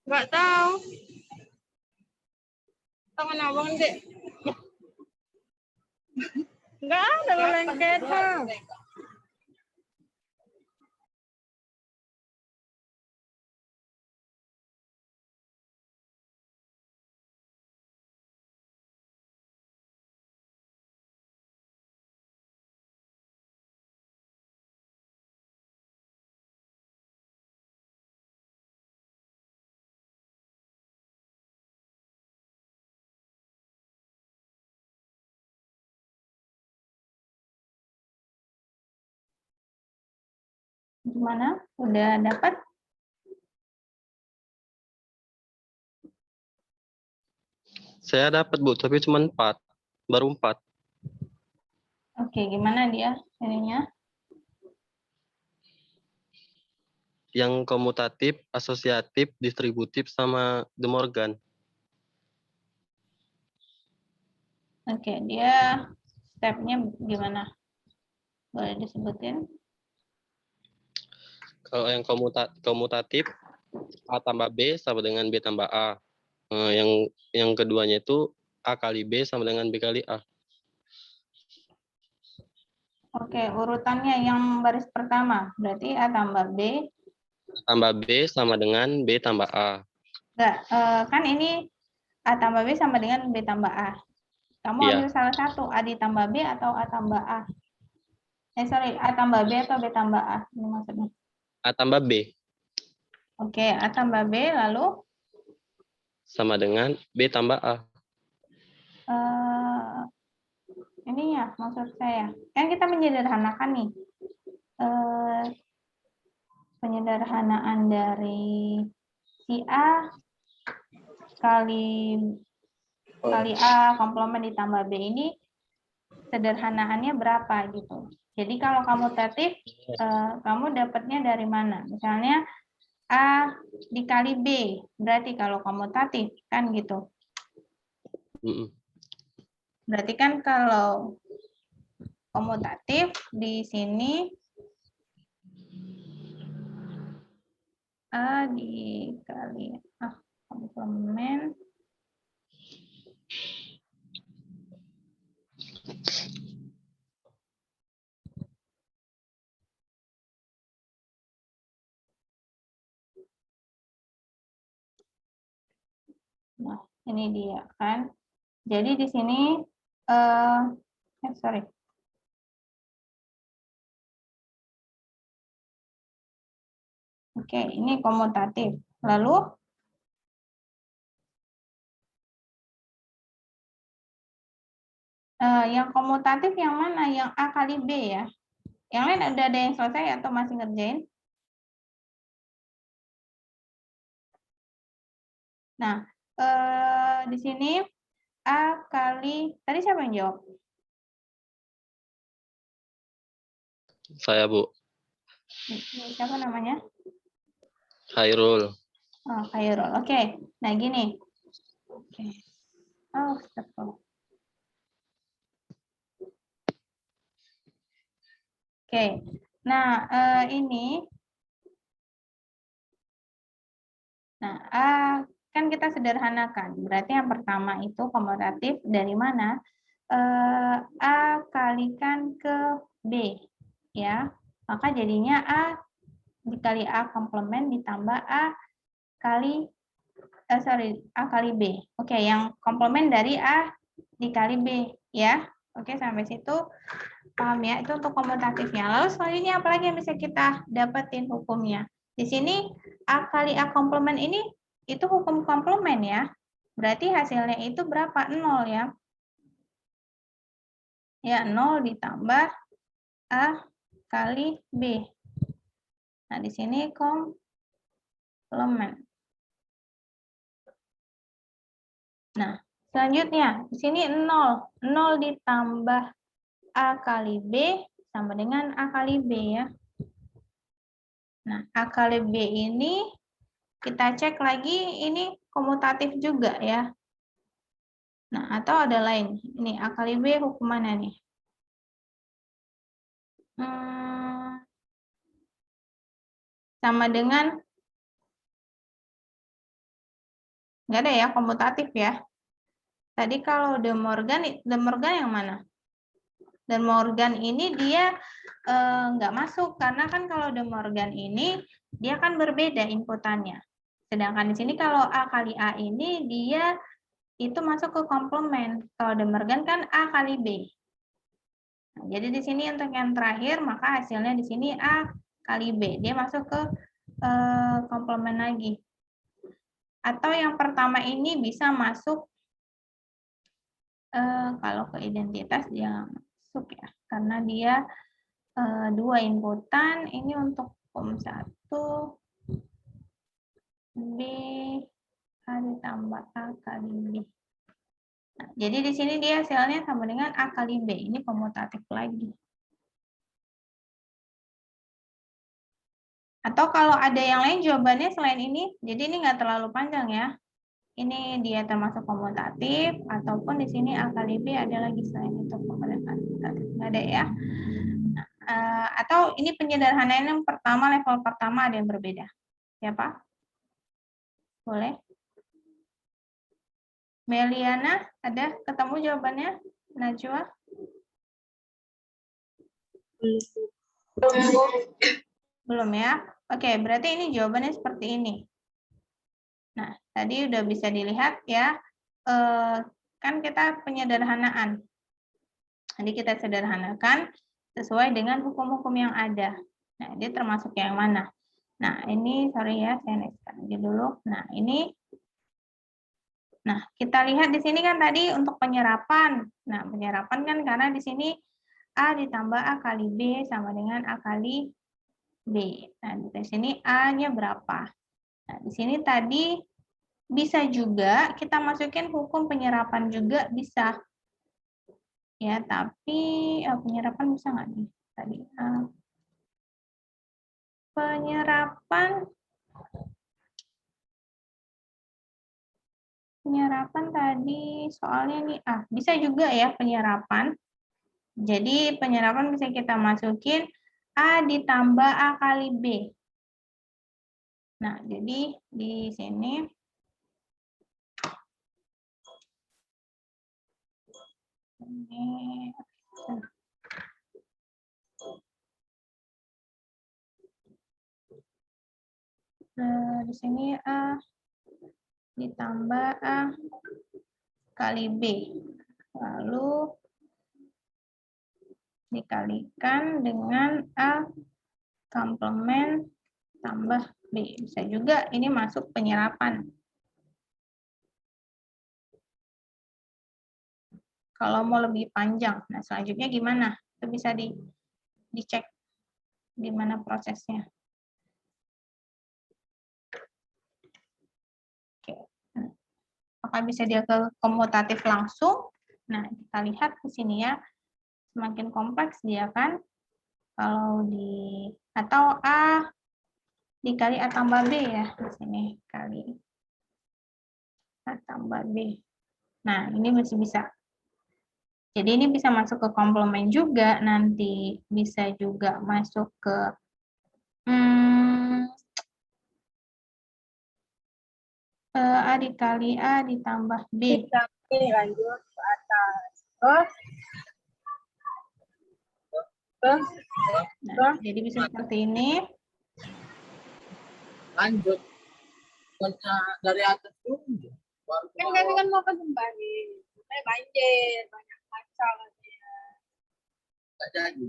Nggak tahu. Tangan abang dek. Nggak ada lengketnya. Gimana? Udah dapat? Saya dapat, Bu, tapi cuma 4. Baru 4. Oke, gimana dia ininya? Yang komutatif, asosiatif, distributif, sama De Morgan. Oke, dia stepnya gimana? Boleh disebutin? Kalau yang komutatif, A tambah B sama dengan B tambah A. Yang keduanya itu A kali B sama dengan B kali A. Oke, urutannya yang baris pertama. Berarti A tambah B. Tambah B sama dengan B tambah A. Enggak, kan ini A tambah B sama dengan B tambah A. Kamu Iya. ambil salah satu, A ditambah B atau A tambah A. Sorry, A tambah B atau B tambah A. Ini maksudnya. A tambah B Oke, A tambah B lalu sama dengan B tambah A. ini ya maksud saya. Kan kita menyederhanakan nih. Penyederhanaan dari si A kali A komplement ditambah B ini sederhanaannya berapa gitu. Jadi kalau komutatif kamu dapatnya dari mana? Misalnya A dikali B, berarti kalau komutatif kan gitu. Berarti kan kalau komutatif di sini A dikali A komplement nah, ini dia kan. Jadi di sini sorry. Oke, ini komutatif. Lalu yang komutatif yang mana? Yang A kali B ya. Yang lain udah ada yang selesai atau masih ngerjain? Nah, di sini A kali, tadi siapa yang jawab? Saya, Bu. Siapa namanya? Khairul. Oh, Khairul. Oke, nah gini. Oke. Oh, stop. Oke, nah ini, nah A kan kita sederhanakan. Berarti yang pertama itu komutatif dari mana? A kalikan ke B, ya. Maka jadinya A dikali A komplement ditambah A kali A kali B. Oke, yang komplement dari A dikali B, ya. Oke, sampai situ paham ya? Itu untuk komutatifnya. Lalu selanjutnya apa lagi yang bisa kita dapetin hukumnya? Di sini A kali A komplement ini itu hukum komplement ya. Berarti hasilnya itu berapa? 0 ya. Ya, 0 ditambah A kali B. Nah, di sini komplement. Nah, selanjutnya, di sini 0. 0 ditambah A kali B sama dengan A kali B ya. Nah, A kali B ini kita cek lagi, ini komutatif juga ya. Nah, atau ada lain. Ini A kali B hukum mana nih? sama dengan, nggak ada ya, komutatif ya. Tadi kalau De Morgan yang mana? De Morgan ini dia nggak masuk, karena kan kalau De Morgan ini, dia kan berbeda inputannya. Sedangkan di sini kalau A kali A ini, dia itu masuk ke komplement. Kalau De Morgan kan A kali B. Nah, jadi di sini untuk yang terakhir, maka hasilnya di sini A kali B. Dia masuk ke komplement lagi. Atau yang pertama ini bisa masuk, kalau ke identitas dia nggak masuk ya, karena dia 2 inputan, ini untuk form 1, B, A ditambah A kali B. Nah, jadi di sini dia hasilnya sama dengan A kali B, ini komutatif lagi. Atau kalau ada yang lain jawabannya selain ini, jadi ini nggak terlalu panjang ya. Ini dia termasuk komutatif, ataupun di sini A kali B ada lagi selain itu komutatif. Nggak ada ya. Nah, atau ini penyederhanaan yang pertama, level pertama ada yang berbeda. Siapa? Boleh? Meliana, ada ketemu jawabannya? Najwa? Belum ya? Oke, berarti ini jawabannya seperti ini. Nah, tadi udah bisa dilihat ya, kan kita penyederhanaan. Jadi kita sederhanakan sesuai dengan hukum-hukum yang ada. Nah, dia termasuk yang mana? Nah, ini sorry ya, saya next aja dulu. Nah, ini. Nah, kita lihat di sini kan tadi untuk penyerapan. Nah, penyerapan kan karena di sini A ditambah A kali B sama dengan A kali B. Nah, di sini A-nya berapa? Nah, di sini tadi bisa juga kita masukin hukum penyerapan juga bisa. Ya, tapi penyerapan bisa nggak nih? Tadi penyerapan tadi soalnya nih, bisa juga ya penyerapan. Jadi penyerapan bisa kita masukin A ditambah A kali B. Nah, jadi di sini di sini A ditambah A kali B. Lalu dikalikan dengan A komplement tambah B. Bisa juga ini masuk penyerapan. Kalau mau lebih panjang. Nah, selanjutnya gimana? Itu bisa dicek gimana prosesnya. Oke. Apakah bisa dia ke komutatif langsung? Nah, kita lihat di sini ya. Semakin kompleks dia kan. Kalau atau A dikali A tambah B ya. Di sini kali A tambah B. Nah, ini masih bisa. Jadi ini bisa masuk ke komplement juga, nanti bisa juga masuk ke A dikali A ditambah B. Lanjut ke atas. Terus? Nah, jadi bisa seperti ini. Lanjut. Dari atas dulu. Kan kami kan mau ke Sembari. Banjir, banyak masalah. Nggak jadi.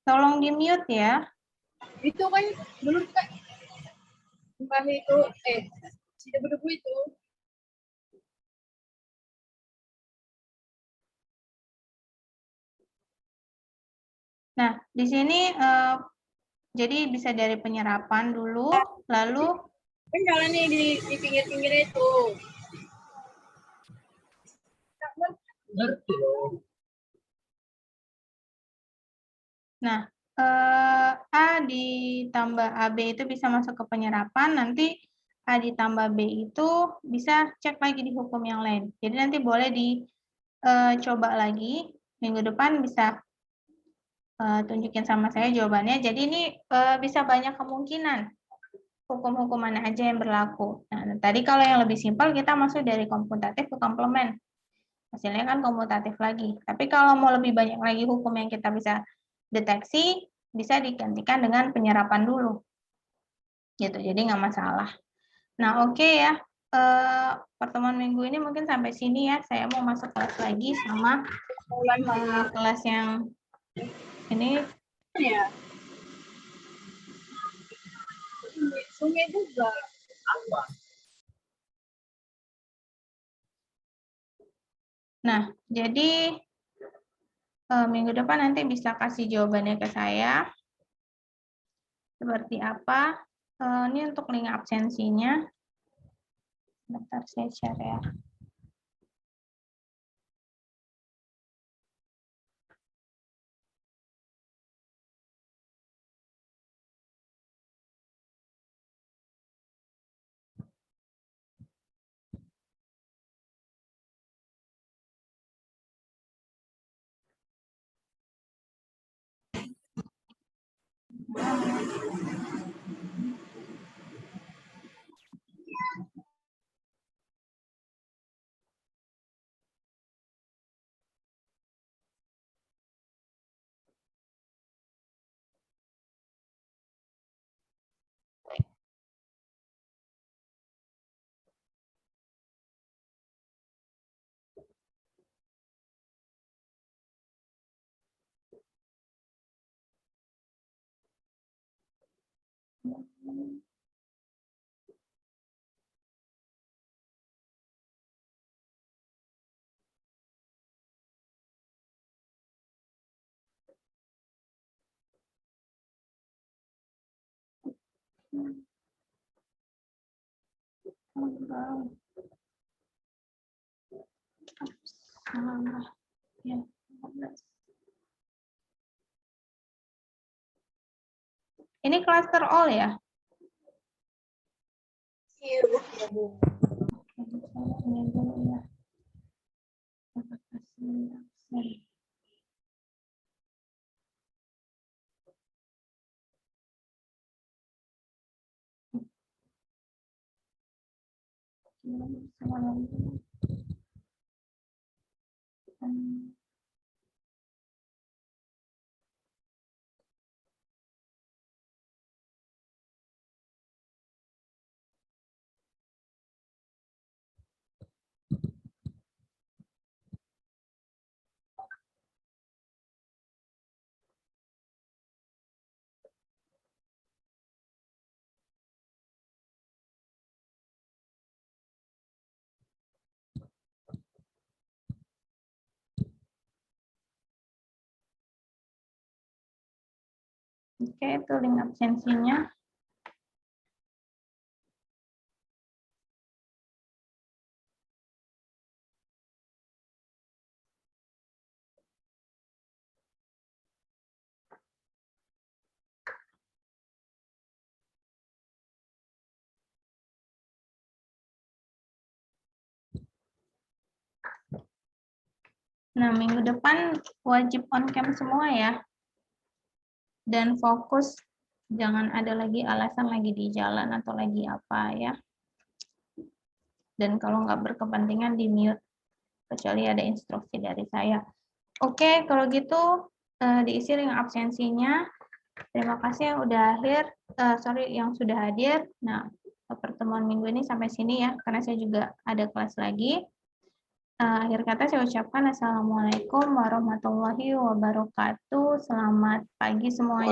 Tolong di-mute ya. Itu kan belum kan. Sembari itu, si debu-debu itu. Nah, di sini jadi bisa dari penyerapan dulu, lalu Kan jalan nih di pinggir-pinggir itu. Ngerti loh. nah A ditambah AB itu bisa masuk ke penyerapan, nanti A ditambah B itu bisa cek lagi di hukum yang lain. Jadi nanti boleh dicoba lagi, minggu depan bisa tunjukin sama saya jawabannya. Jadi ini bisa banyak kemungkinan hukum-hukum mana aja yang berlaku. Nah, tadi kalau yang lebih simpel kita masuk dari komutatif ke komplement. Hasilnya kan komutatif lagi. Tapi kalau mau lebih banyak lagi hukum yang kita bisa deteksi, bisa digantikan dengan penyerapan dulu. Gitu, jadi nggak masalah. Nah, oke ya. Pertemuan minggu ini mungkin sampai sini ya. Saya mau masuk kelas lagi sama kelas yang ini. Ya. Sungai juga. Apa? Nah, jadi minggu depan nanti bisa kasih jawabannya ke saya. Seperti apa? Ini untuk link absensinya. Bentar saya share ya. Ini cluster all ya? Iya, Bu. Ini dulu ya. Oke, itu link absensinya. Nah, minggu depan wajib on cam semua ya. Dan fokus, jangan ada lagi alasan lagi di jalan atau lagi apa ya. Dan kalau nggak berkepentingan di mute, kecuali ada instruksi dari saya. Oke, kalau gitu diisi link absensinya. Terima kasih yang yang sudah hadir. Nah, pertemuan minggu ini sampai sini ya, karena saya juga ada kelas lagi. Akhir kata saya ucapkan Assalamualaikum warahmatullahi wabarakatuh. Selamat pagi semuanya.